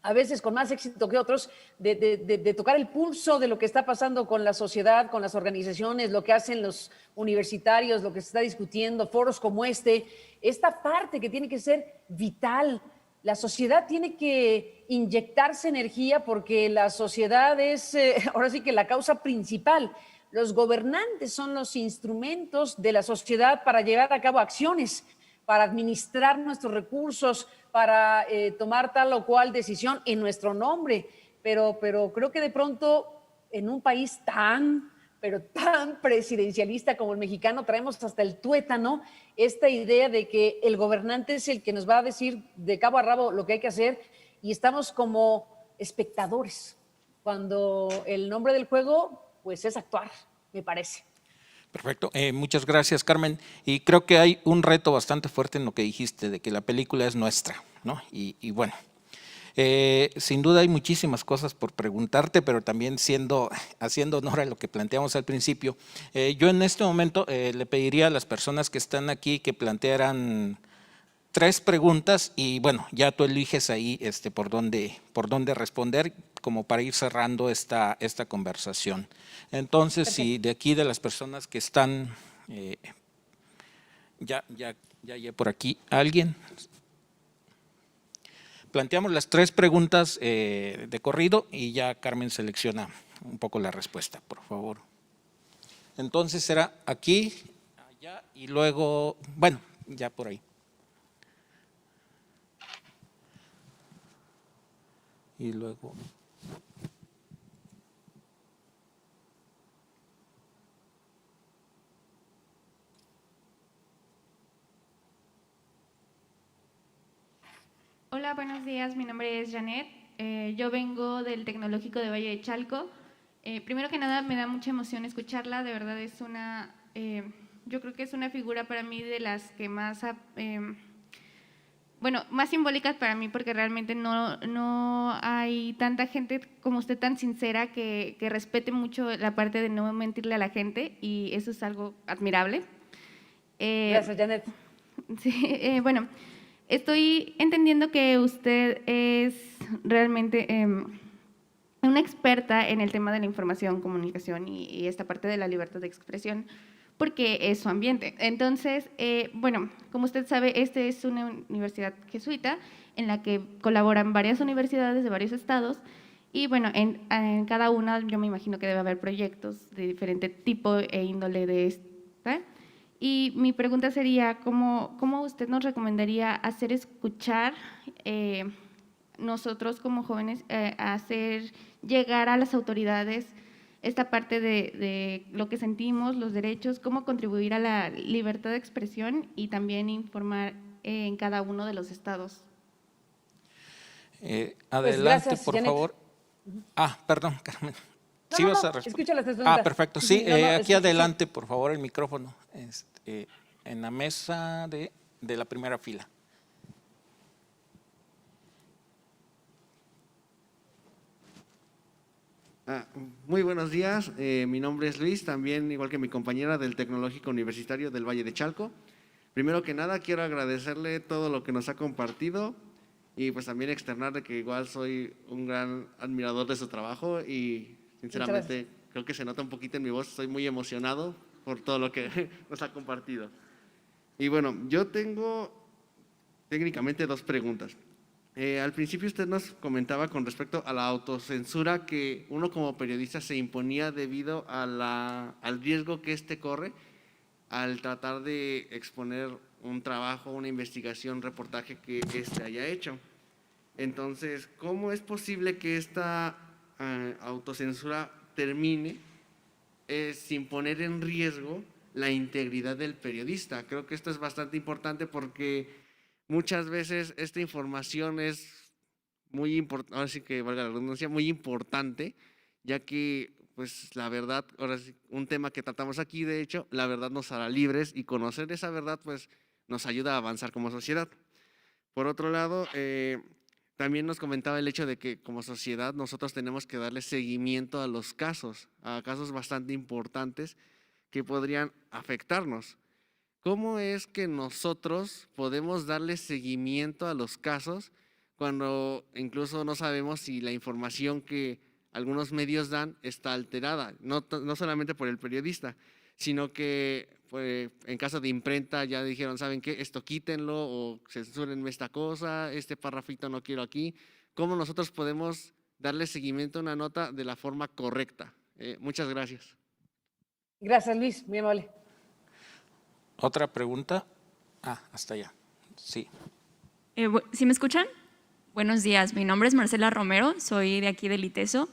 a veces con más éxito que otros, de tocar el pulso de lo que está pasando con la sociedad, con las organizaciones, lo que hacen los universitarios, lo que se está discutiendo, foros como esta parte que tiene que ser vital. La sociedad tiene que inyectarse energía porque la sociedad es ahora sí que la causa principal. Los gobernantes son los instrumentos de la sociedad para llevar a cabo acciones, para administrar nuestros recursos, para tomar tal o cual decisión en nuestro nombre. Pero creo que de pronto en un país tan pero tan presidencialista como el mexicano, traemos hasta el tuétano esta idea de que el gobernante es el que nos va a decir de cabo a rabo lo que hay que hacer y estamos como espectadores, cuando el nombre del juego pues es actuar, me parece. Perfecto, muchas gracias, Carmen. Y creo que hay un reto bastante fuerte en lo que dijiste, de que la película es nuestra, ¿no? Y bueno, sin duda hay muchísimas cosas por preguntarte, pero también haciendo honor a lo que planteamos al principio, yo en este momento le pediría a las personas que están aquí que plantearan 3 preguntas y bueno, ya tú eliges ahí por dónde responder como para ir cerrando esta conversación. Entonces, si de aquí de las personas que están, ya hay por aquí alguien. Planteamos las 3 preguntas de corrido y ya Carmen selecciona un poco la respuesta, por favor. Entonces será aquí, allá y luego, bueno, ya por ahí. Y luego. Hola, buenos días. Mi nombre es Janet. Yo vengo del Tecnológico de Valle de Chalco. Primero que nada, me da mucha emoción escucharla. De verdad es yo creo que es una figura para mí de las que más, más simbólicas para mí, porque realmente no hay tanta gente como usted tan sincera que respete mucho la parte de no mentirle a la gente y eso es algo admirable. Gracias, Janet. Sí, bueno. Estoy entendiendo que usted es realmente una experta en el tema de la información, comunicación y esta parte de la libertad de expresión, porque es su ambiente. Entonces, como usted sabe, es una universidad jesuita en la que colaboran varias universidades de varios estados y bueno, en cada una yo me imagino que debe haber proyectos de diferente tipo e índole de esta. Y mi pregunta sería, ¿cómo usted nos recomendaría hacer escuchar nosotros como jóvenes, hacer llegar a las autoridades esta parte de lo que sentimos, los derechos, cómo contribuir a la libertad de expresión y también informar en cada uno de los estados? Adelante, gracias, por Janet. favor. Perdón, Carmen. No, Sí no, vas no, a responder. escucha las 3 preguntas. Perfecto. Sí, No, aquí escucha. adelante, por favor, el micrófono. En la mesa de la primera fila. Muy buenos días, mi nombre es Luis, también igual que mi compañera del Tecnológico Universitario del Valle de Chalco. Primero que nada quiero agradecerle todo lo que nos ha compartido y pues también externar de que igual soy un gran admirador de su trabajo y sinceramente creo que se nota un poquito en mi voz, estoy muy emocionado por todo lo que nos ha compartido. Y bueno, yo tengo técnicamente 2 preguntas. Al principio usted nos comentaba con respecto a la autocensura que uno como periodista se imponía debido a al riesgo que corre al tratar de exponer un trabajo, una investigación, reportaje que haya hecho. Entonces, ¿cómo es posible que esta autocensura termine sin poner en riesgo la integridad del periodista? Creo que esto es bastante importante porque muchas veces esta información es muy importante, ahora sí que valga la redundancia, muy importante, ya que pues la verdad, ahora sí, un tema que tratamos aquí, de hecho, la verdad nos hará libres y conocer esa verdad pues nos ayuda a avanzar como sociedad. Por otro lado, también nos comentaba el hecho de que como sociedad nosotros tenemos que darle seguimiento a casos bastante importantes que podrían afectarnos. ¿Cómo es que nosotros podemos darle seguimiento a los casos cuando incluso no sabemos si la información que algunos medios dan está alterada? No solamente por el periodista, sino que pues, en caso de imprenta ya dijeron, ¿saben qué? Esto quítenlo o censúrenme esta cosa, este parrafito no quiero aquí. ¿Cómo nosotros podemos darle seguimiento a una nota de la forma correcta? Muchas gracias. Gracias, Luis, muy amable. ¿Otra pregunta? Hasta allá. Sí. ¿Sí me escuchan? Buenos días, mi nombre es Marcela Romero, soy de aquí del ITESO.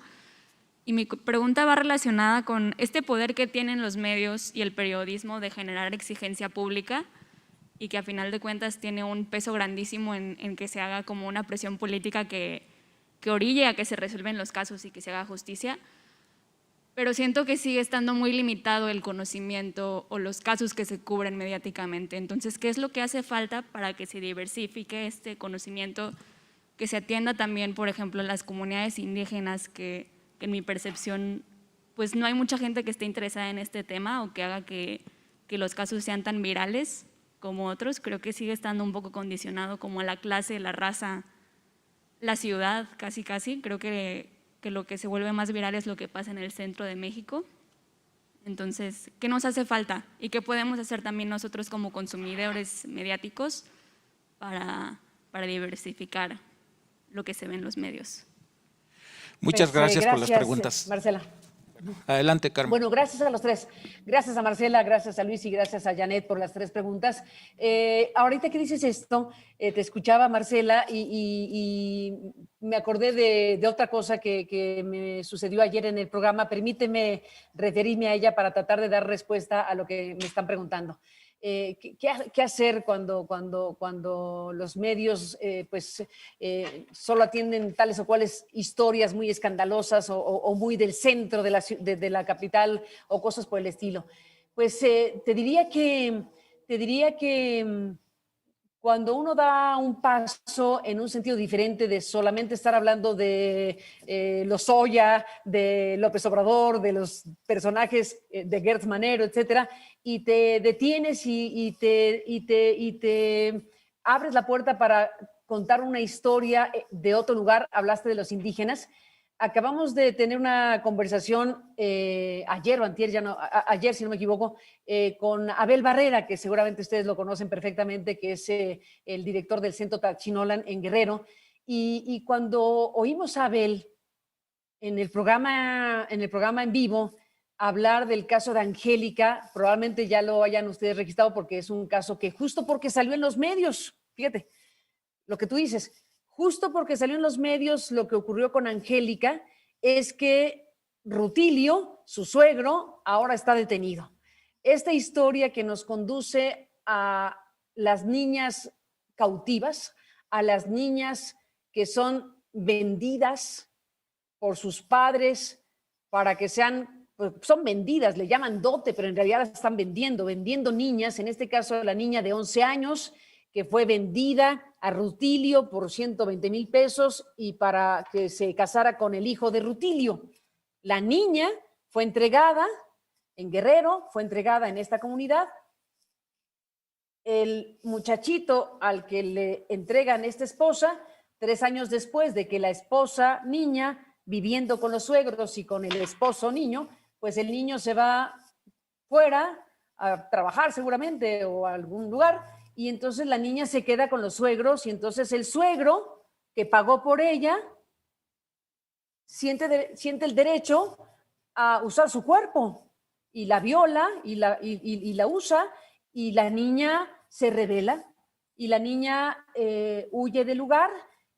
Y mi pregunta va relacionada con este poder que tienen los medios y el periodismo de generar exigencia pública y que a final de cuentas tiene un peso grandísimo en que se haga como una presión política que orille a que se resuelvan los casos y que se haga justicia. Pero siento que sigue estando muy limitado el conocimiento o los casos que se cubren mediáticamente. Entonces, ¿qué es lo que hace falta para que se diversifique este conocimiento, que se atienda también, por ejemplo, las comunidades indígenas, que en mi percepción pues no hay mucha gente que esté interesada en este tema o que haga que los casos sean tan virales como otros? Creo que sigue estando un poco condicionado como a la clase, la raza, la ciudad, casi. Creo que lo que se vuelve más viral es lo que pasa en el centro de México. Entonces, ¿qué nos hace falta? ¿Y qué podemos hacer también nosotros como consumidores mediáticos para diversificar lo que se ve en los medios? Muchas gracias por las preguntas. Marcela. Adelante, Carmen. Bueno, gracias a los tres. Gracias a Marcela, gracias a Luis y gracias a Janet por las tres preguntas. Ahorita que dices esto, te escuchaba, Marcela, y me acordé de otra cosa que me sucedió ayer en el programa. Permíteme referirme a ella para tratar de dar respuesta a lo que me están preguntando. ¿Qué hacer cuando los medios solo atienden tales o cuales historias muy escandalosas o muy del centro de la capital o cosas por el estilo? Pues te diría que cuando uno da un paso en un sentido diferente de solamente estar hablando de Lozoya, de López Obrador, de los personajes de Gertz Manero, etcétera, y te detienes y te abres la puerta para contar una historia de otro lugar, hablaste de los indígenas. Acabamos de tener una conversación ayer o antier, ayer si no me equivoco, con Abel Barrera, que seguramente ustedes lo conocen perfectamente, que es el director del Centro Tlachinolan en Guerrero. Y cuando oímos a Abel en el programa en vivo hablar del caso de Angélica, probablemente ya lo hayan ustedes registrado porque es un caso que justo porque salió en los medios, fíjate, lo que tú dices, justo porque salió en los medios lo que ocurrió con Angélica es que Rutilio, su suegro, ahora está detenido. Esta historia que nos conduce a las niñas cautivas, a las niñas que son vendidas por sus padres para que sean, pues son vendidas, le llaman dote, pero en realidad las están vendiendo niñas, en este caso la niña de 11 años, que fue vendida a Rutilio por 120,000 pesos y para que se casara con el hijo de Rutilio. La niña fue entregada en Guerrero, fue entregada en esta comunidad. El muchachito al que le entregan esta esposa, 3 años después de que la esposa niña, viviendo con los suegros y con el esposo niño, pues el niño se va fuera a trabajar seguramente o a algún lugar, y entonces la niña se queda con los suegros y entonces el suegro que pagó por ella siente el derecho a usar su cuerpo y la viola y la usa, y la niña se rebela y la niña huye del lugar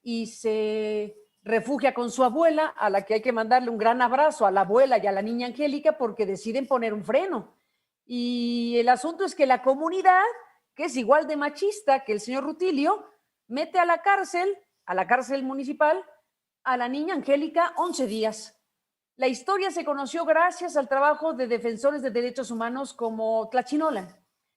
y se refugia con su abuela, a la que hay que mandarle un gran abrazo, a la abuela y a la niña Angélica, porque deciden poner un freno. Y el asunto es que la comunidad, que es igual de machista que el señor Rutilio, mete a la cárcel municipal, a la niña Angélica 11 días. La historia se conoció gracias al trabajo de defensores de derechos humanos como Tlachinolan.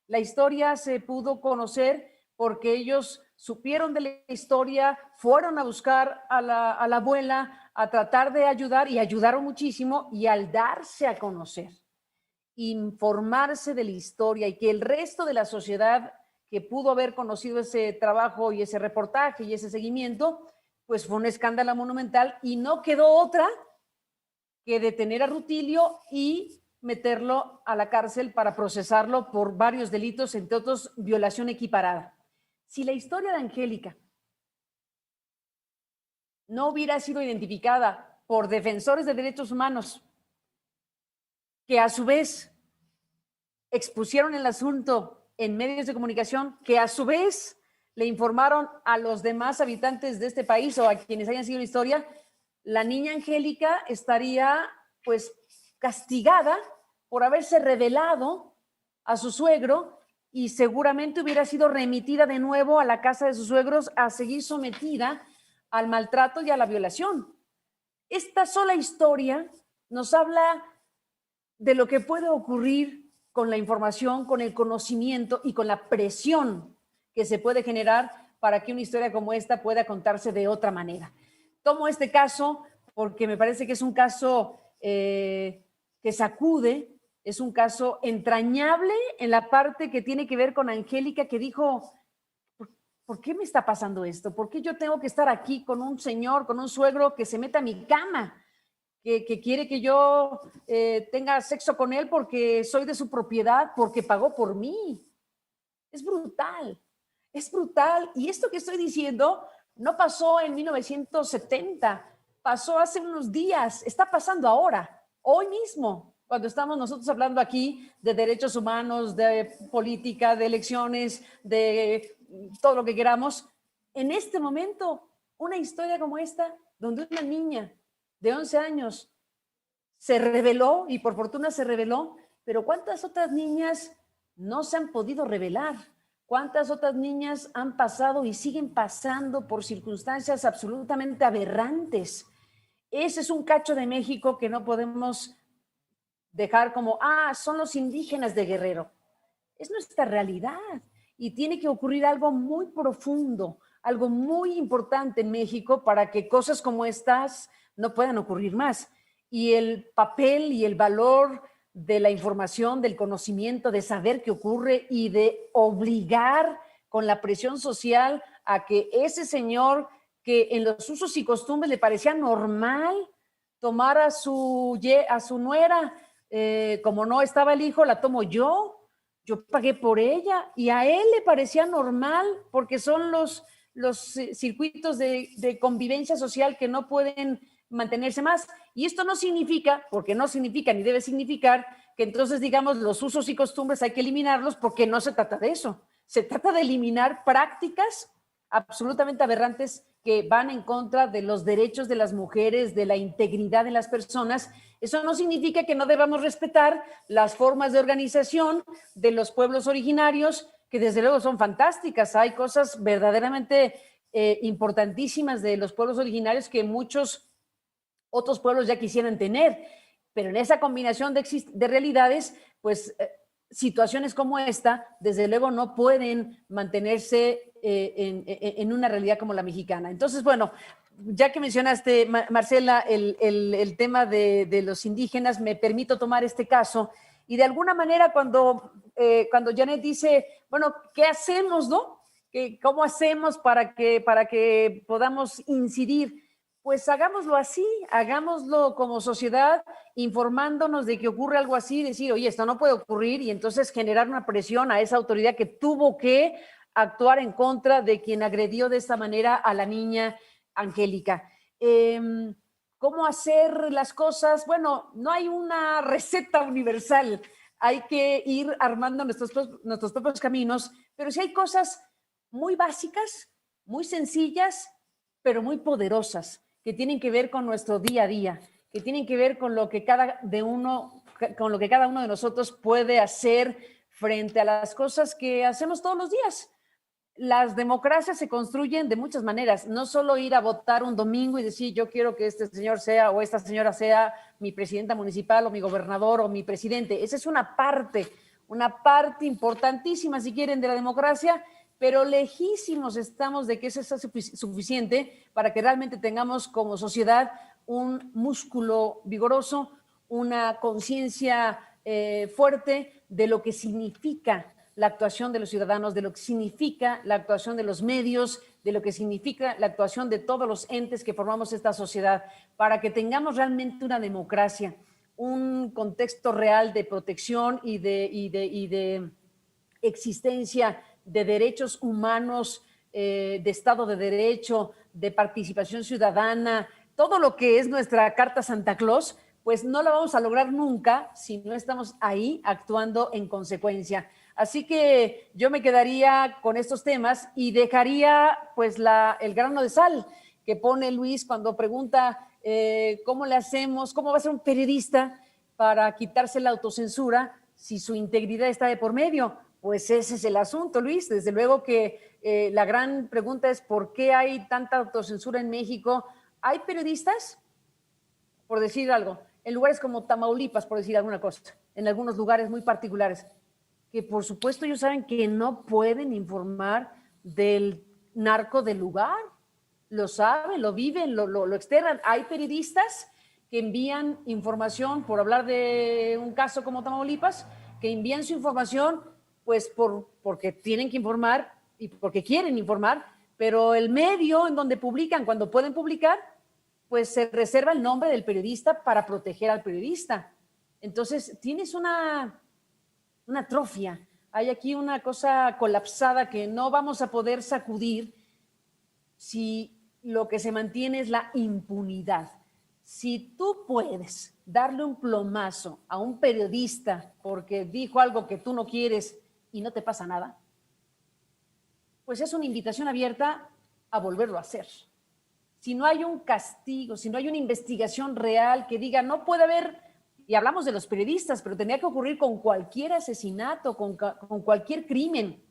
La historia se pudo conocer porque ellos supieron de la historia, fueron a buscar a la abuela, a tratar de ayudar, y ayudaron muchísimo, y al darse a conocer, informarse de la historia, y que el resto de la sociedad que pudo haber conocido ese trabajo y ese reportaje y ese seguimiento, pues fue un escándalo monumental, y no quedó otra que detener a Rutilio y meterlo a la cárcel para procesarlo por varios delitos, entre otros violación equiparada. Si la historia de Angélica no hubiera sido identificada por defensores de derechos humanos, que a su vez expusieron el asunto en medios de comunicación, que a su vez le informaron a los demás habitantes de este país o a quienes hayan sido la historia, la niña Angélica estaría pues castigada por haberse rebelado a su suegro y seguramente hubiera sido remitida de nuevo a la casa de sus suegros a seguir sometida al maltrato y a la violación. Esta sola historia nos habla de lo que puede ocurrir con la información, con el conocimiento y con la presión que se puede generar para que una historia como esta pueda contarse de otra manera. Tomo este caso porque me parece que es un caso que sacude, es un caso entrañable en la parte que tiene que ver con Angélica, que dijo, ¿por qué me está pasando esto? ¿Por qué yo tengo que estar aquí con un señor, con un suegro que se meta a mi cama? Que quiere que yo tenga sexo con él porque soy de su propiedad, porque pagó por mí. Es brutal, es brutal. Y esto que estoy diciendo no pasó en 1970, pasó hace unos días, está pasando ahora, hoy mismo, cuando estamos nosotros hablando aquí de derechos humanos, de política, de elecciones, de todo lo que queramos. En este momento, una historia como esta, donde una niña de 11 años se rebeló, y por fortuna se rebeló, pero ¿cuántas otras niñas no se han podido rebelar? ¿Cuántas otras niñas han pasado y siguen pasando por circunstancias absolutamente aberrantes? Ese es un cacho de México que no podemos dejar como, son los indígenas de Guerrero. Es nuestra realidad y tiene que ocurrir algo muy profundo, algo muy importante en México para que cosas como estas no puedan ocurrir más. Y el papel y el valor de la información, del conocimiento, de saber qué ocurre y de obligar con la presión social a que ese señor que en los usos y costumbres le parecía normal tomar a su nuera, como no estaba el hijo, la tomo yo pagué por ella y a él le parecía normal porque son los circuitos de convivencia social que no pueden mantenerse más. Y esto no significa, porque no significa ni debe significar, que entonces digamos los usos y costumbres hay que eliminarlos, porque no se trata de eso. Se trata de eliminar prácticas absolutamente aberrantes que van en contra de los derechos de las mujeres, de la integridad de las personas. Eso no significa que no debamos respetar las formas de organización de los pueblos originarios, que desde luego son fantásticas. Hay cosas verdaderamente importantísimas de los pueblos originarios que muchos otros pueblos ya quisieran tener, pero en esa combinación de realidades, pues situaciones como esta, desde luego no pueden mantenerse en una realidad como la mexicana. Entonces, bueno, ya que mencionaste, Marcela, el tema de los indígenas, me permito tomar este caso y de alguna manera cuando Janet dice, bueno, ¿qué hacemos, no? ¿Cómo hacemos para que podamos incidir? Pues hagámoslo así, hagámoslo como sociedad, informándonos de que ocurre algo así, decir, oye, esto no puede ocurrir, y entonces generar una presión a esa autoridad que tuvo que actuar en contra de quien agredió de esta manera a la niña Angélica. ¿Cómo hacer las cosas? Bueno, no hay una receta universal, hay que ir armando nuestros propios caminos, pero sí hay cosas muy básicas, muy sencillas, pero muy poderosas, que tienen que ver con nuestro día a día, que tienen que ver con lo que cada uno de nosotros puede hacer frente a las cosas que hacemos todos los días. Las democracias se construyen de muchas maneras, no solo ir a votar un domingo y decir yo quiero que este señor sea o esta señora sea mi presidenta municipal o mi gobernador o mi presidente. Esa es una parte importantísima, si quieren, de la democracia, pero lejísimos estamos de que eso sea suficiente para que realmente tengamos como sociedad un músculo vigoroso, una conciencia fuerte de lo que significa la actuación de los ciudadanos, de lo que significa la actuación de los medios, de lo que significa la actuación de todos los entes que formamos esta sociedad, para que tengamos realmente una democracia, un contexto real de protección y de existencia de derechos humanos, de Estado de Derecho, de participación ciudadana, todo lo que es nuestra Carta Santa Claus, pues no la vamos a lograr nunca si no estamos ahí actuando en consecuencia. Así que yo me quedaría con estos temas y dejaría pues el grano de sal que pone Luis cuando pregunta ¿Cómo le hacemos? ¿Cómo va a ser un periodista para quitarse la autocensura si su integridad está de por medio? Pues ese es el asunto, Luis. Desde luego que la gran pregunta es ¿por qué hay tanta autocensura en México? ¿Hay periodistas, por decir algo, en lugares como Tamaulipas, por decir alguna cosa, en algunos lugares muy particulares, que por supuesto ellos saben que no pueden informar del narco del lugar? Lo saben, lo viven, lo externan. Hay periodistas que envían información, por hablar de un caso como Tamaulipas, que envían su información pues porque tienen que informar y porque quieren informar, pero el medio en donde publican, cuando pueden publicar, pues se reserva el nombre del periodista para proteger al periodista. Entonces, tienes una atrofia. Hay aquí una cosa colapsada que no vamos a poder sacudir si lo que se mantiene es la impunidad. Si tú puedes darle un plomazo a un periodista porque dijo algo que tú no quieres y no te pasa nada, pues es una invitación abierta a volverlo a hacer. Si no hay un castigo, si no hay una investigación real que diga, no puede haber, y hablamos de los periodistas, pero tendría que ocurrir con cualquier asesinato, con cualquier crimen.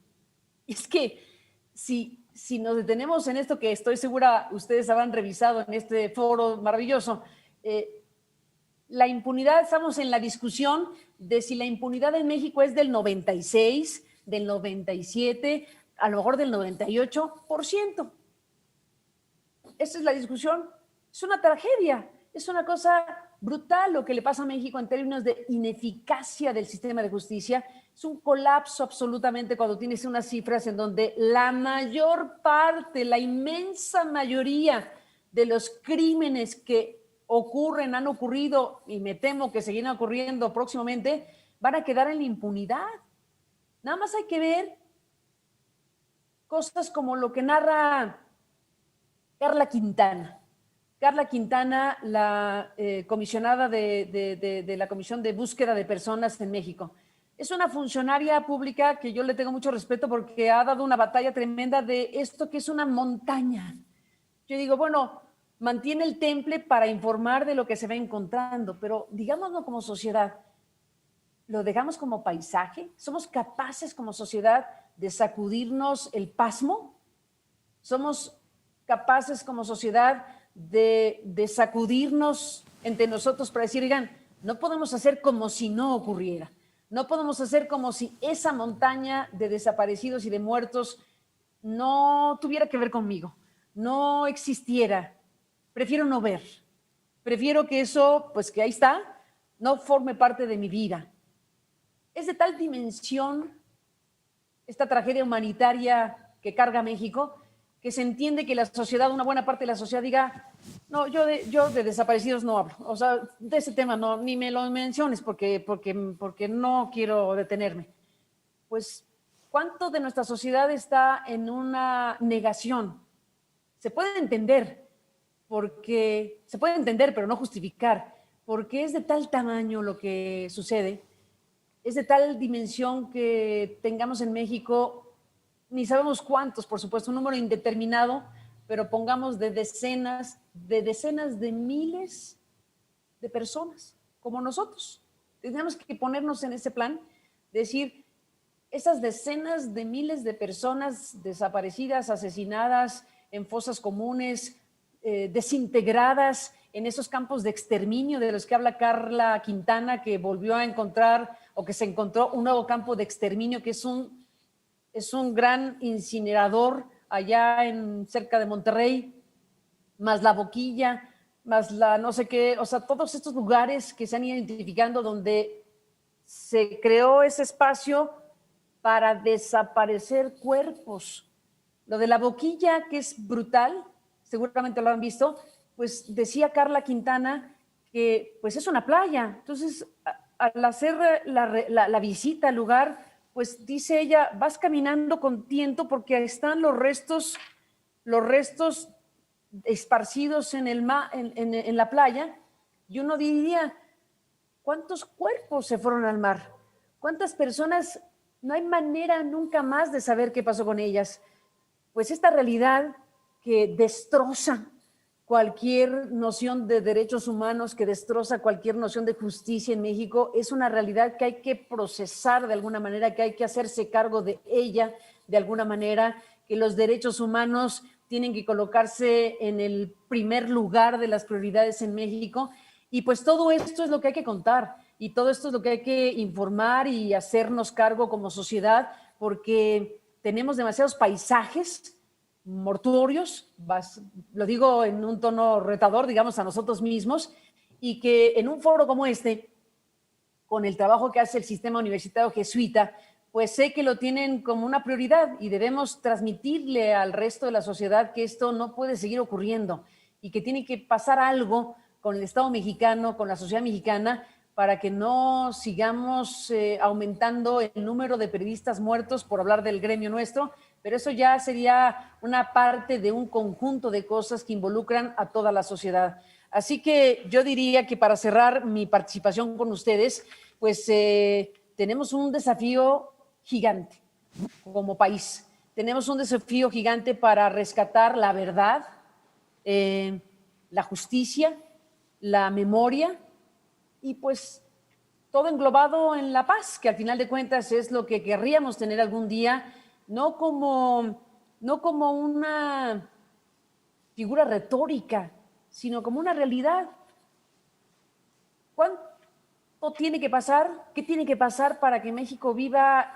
Es que si nos detenemos en esto que estoy segura ustedes habrán revisado en este foro maravilloso, la impunidad, estamos en la discusión de si la impunidad en México es del 96, del 97, a lo mejor del 98%. Esa es la discusión. Es una tragedia, es una cosa brutal lo que le pasa a México en términos de ineficacia del sistema de justicia. Es un colapso absolutamente cuando tienes unas cifras en donde la mayor parte, la inmensa mayoría de los crímenes que ocurren, han ocurrido y me temo que seguirán ocurriendo próximamente, van a quedar en la impunidad. Nada más hay que ver cosas como lo que narra Carla Quintana. Carla Quintana, la comisionada de la Comisión de Búsqueda de Personas en México. Es una funcionaria pública que yo le tengo mucho respeto porque ha dado una batalla tremenda de esto que es una montaña. Yo digo, bueno, mantiene el temple para informar de lo que se va encontrando, pero digámoslo como sociedad, ¿lo dejamos como paisaje? ¿Somos capaces como sociedad de sacudirnos el pasmo? ¿Somos capaces como sociedad de sacudirnos entre nosotros para decir, oigan, no podemos hacer como si no ocurriera? No podemos hacer como si esa montaña de desaparecidos y de muertos no tuviera que ver conmigo, no existiera. Prefiero no ver. Prefiero que eso, pues que ahí está, no forme parte de mi vida. Es de tal dimensión esta tragedia humanitaria que carga México, que se entiende que la sociedad, una buena parte de la sociedad diga, no, yo de desaparecidos no hablo, o sea, de ese tema no, ni me lo menciones porque no quiero detenerme. Pues, ¿cuánto de nuestra sociedad está en una negación? Se puede entender, pero no justificar, porque es de tal tamaño lo que sucede, es de tal dimensión que tengamos en México, ni sabemos cuántos, por supuesto, un número indeterminado, pero pongamos de decenas de miles de personas, como nosotros. Tenemos que ponernos en ese plan, decir, esas decenas de miles de personas desaparecidas, asesinadas en fosas comunes, desintegradas en esos campos de exterminio de los que habla Carla Quintana, que volvió a encontrar o que se encontró un nuevo campo de exterminio que es un gran incinerador allá cerca de Monterrey, más La Boquilla, más la no sé qué, o sea, todos estos lugares que se han ido identificando donde se creó ese espacio para desaparecer cuerpos. Lo de La Boquilla, que es brutal, seguramente lo han visto, pues decía Carla Quintana que pues es una playa. Entonces, al hacer la visita al lugar, pues dice ella, vas caminando con tiento porque están los restos esparcidos en la playa, y uno diría, ¿cuántos cuerpos se fueron al mar? ¿Cuántas personas? No hay manera nunca más de saber qué pasó con ellas. Pues esta realidad que destroza cualquier noción de derechos humanos, que destroza cualquier noción de justicia en México. Es una realidad que hay que procesar de alguna manera, que hay que hacerse cargo de ella de alguna manera, que los derechos humanos tienen que colocarse en el primer lugar de las prioridades en México. Y pues todo esto es lo que hay que contar, y todo esto es lo que hay que informar y hacernos cargo como sociedad, porque tenemos demasiados paisajes mortuorios, lo digo en un tono retador, digamos, a nosotros mismos, y que en un foro como este, con el trabajo que hace el sistema universitario jesuita, pues sé que lo tienen como una prioridad y debemos transmitirle al resto de la sociedad que esto no puede seguir ocurriendo y que tiene que pasar algo con el Estado mexicano, con la sociedad mexicana, para que no sigamos aumentando el número de periodistas muertos, por hablar del gremio nuestro, pero eso ya sería una parte de un conjunto de cosas que involucran a toda la sociedad. Así que yo diría que para cerrar mi participación con ustedes, pues tenemos un desafío gigante como país. Tenemos un desafío gigante para rescatar la verdad, la justicia, la memoria y pues todo englobado en la paz, que al final de cuentas es lo que querríamos tener algún día, no como una figura retórica, sino como una realidad. ¿Cuánto tiene que pasar? ¿Qué tiene que pasar para que México viva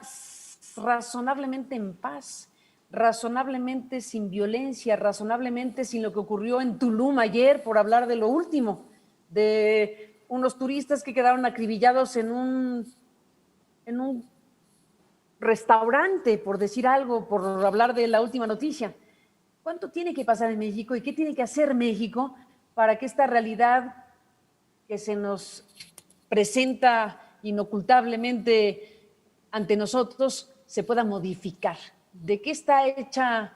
razonablemente en paz, razonablemente sin violencia, razonablemente sin lo que ocurrió en Tulum ayer, por hablar de lo último, de unos turistas que quedaron acribillados en un restaurante, por decir algo, por hablar de la última noticia? ¿Cuánto tiene que pasar en México y qué tiene que hacer México para que esta realidad que se nos presenta inocultablemente ante nosotros se pueda modificar? ¿De qué está hecha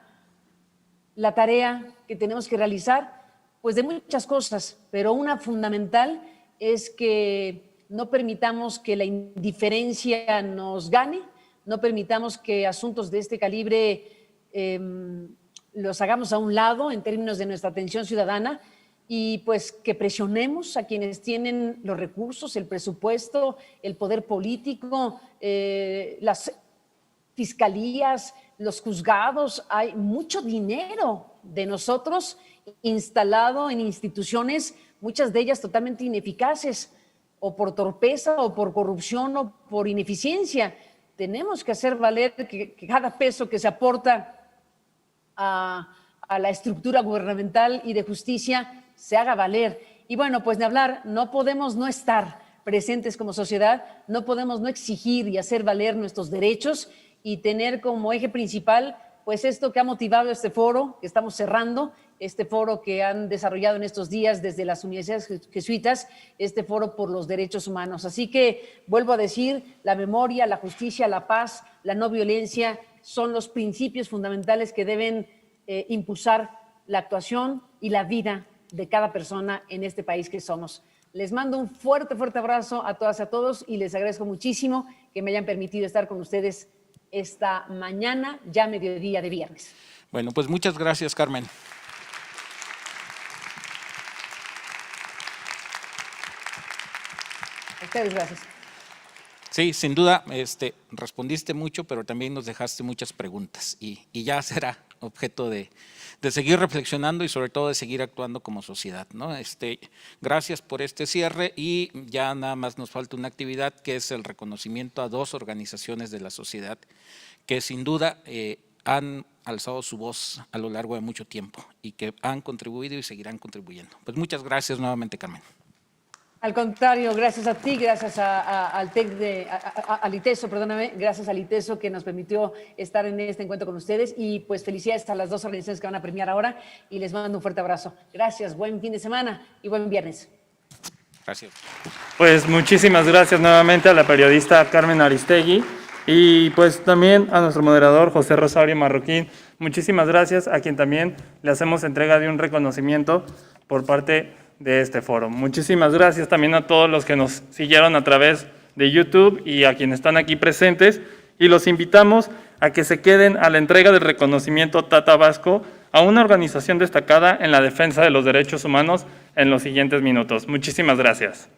la tarea que tenemos que realizar? Pues de muchas cosas, pero una fundamental es que no permitamos que la indiferencia nos gane, no permitamos que asuntos de este calibre los hagamos a un lado en términos de nuestra atención ciudadana, y pues que presionemos a quienes tienen los recursos, el presupuesto, el poder político, las fiscalías, los juzgados. Hay mucho dinero de nosotros instalado en instituciones, muchas de ellas totalmente ineficaces, o por torpeza, o por corrupción, o por ineficiencia. Tenemos que hacer valer que cada peso que se aporta a la estructura gubernamental y de justicia se haga valer. Y bueno, pues de hablar, no podemos no estar presentes como sociedad, no podemos no exigir y hacer valer nuestros derechos y tener como eje principal pues esto que ha motivado este foro que estamos cerrando, este foro que han desarrollado en estos días desde las universidades jesuitas, este foro por los derechos humanos. Así que vuelvo a decir, la memoria, la justicia, la paz, la no violencia son los principios fundamentales que deben impulsar la actuación y la vida de cada persona en este país que somos. Les mando un fuerte, fuerte abrazo a todas y a todos y les agradezco muchísimo que me hayan permitido estar con ustedes esta mañana, ya mediodía de viernes. Bueno, pues muchas gracias, Carmen. A ustedes, gracias. Sí, sin duda, respondiste mucho, pero también nos dejaste muchas preguntas y ya será objeto de seguir reflexionando y sobre todo de seguir actuando como sociedad, ¿no? Gracias por este cierre y ya nada más nos falta una actividad que es el reconocimiento a 2 organizaciones de la sociedad que sin duda han alzado su voz a lo largo de mucho tiempo y que han contribuido y seguirán contribuyendo. Pues muchas gracias nuevamente, Carmen. Al contrario, gracias a ti, gracias al ITESO, perdóname, gracias al ITESO que nos permitió estar en este encuentro con ustedes y pues felicidades a las 2 organizaciones que van a premiar ahora y les mando un fuerte abrazo. Gracias, buen fin de semana y buen viernes. Gracias. Pues muchísimas gracias nuevamente a la periodista Carmen Aristegui y pues también a nuestro moderador José Rosario Marroquín. Muchísimas gracias, a quien también le hacemos entrega de un reconocimiento por parte de este foro. Muchísimas gracias también a todos los que nos siguieron a través de YouTube y a quienes están aquí presentes y los invitamos a que se queden a la entrega del reconocimiento Tata Vasco a una organización destacada en la defensa de los derechos humanos en los siguientes minutos. Muchísimas gracias.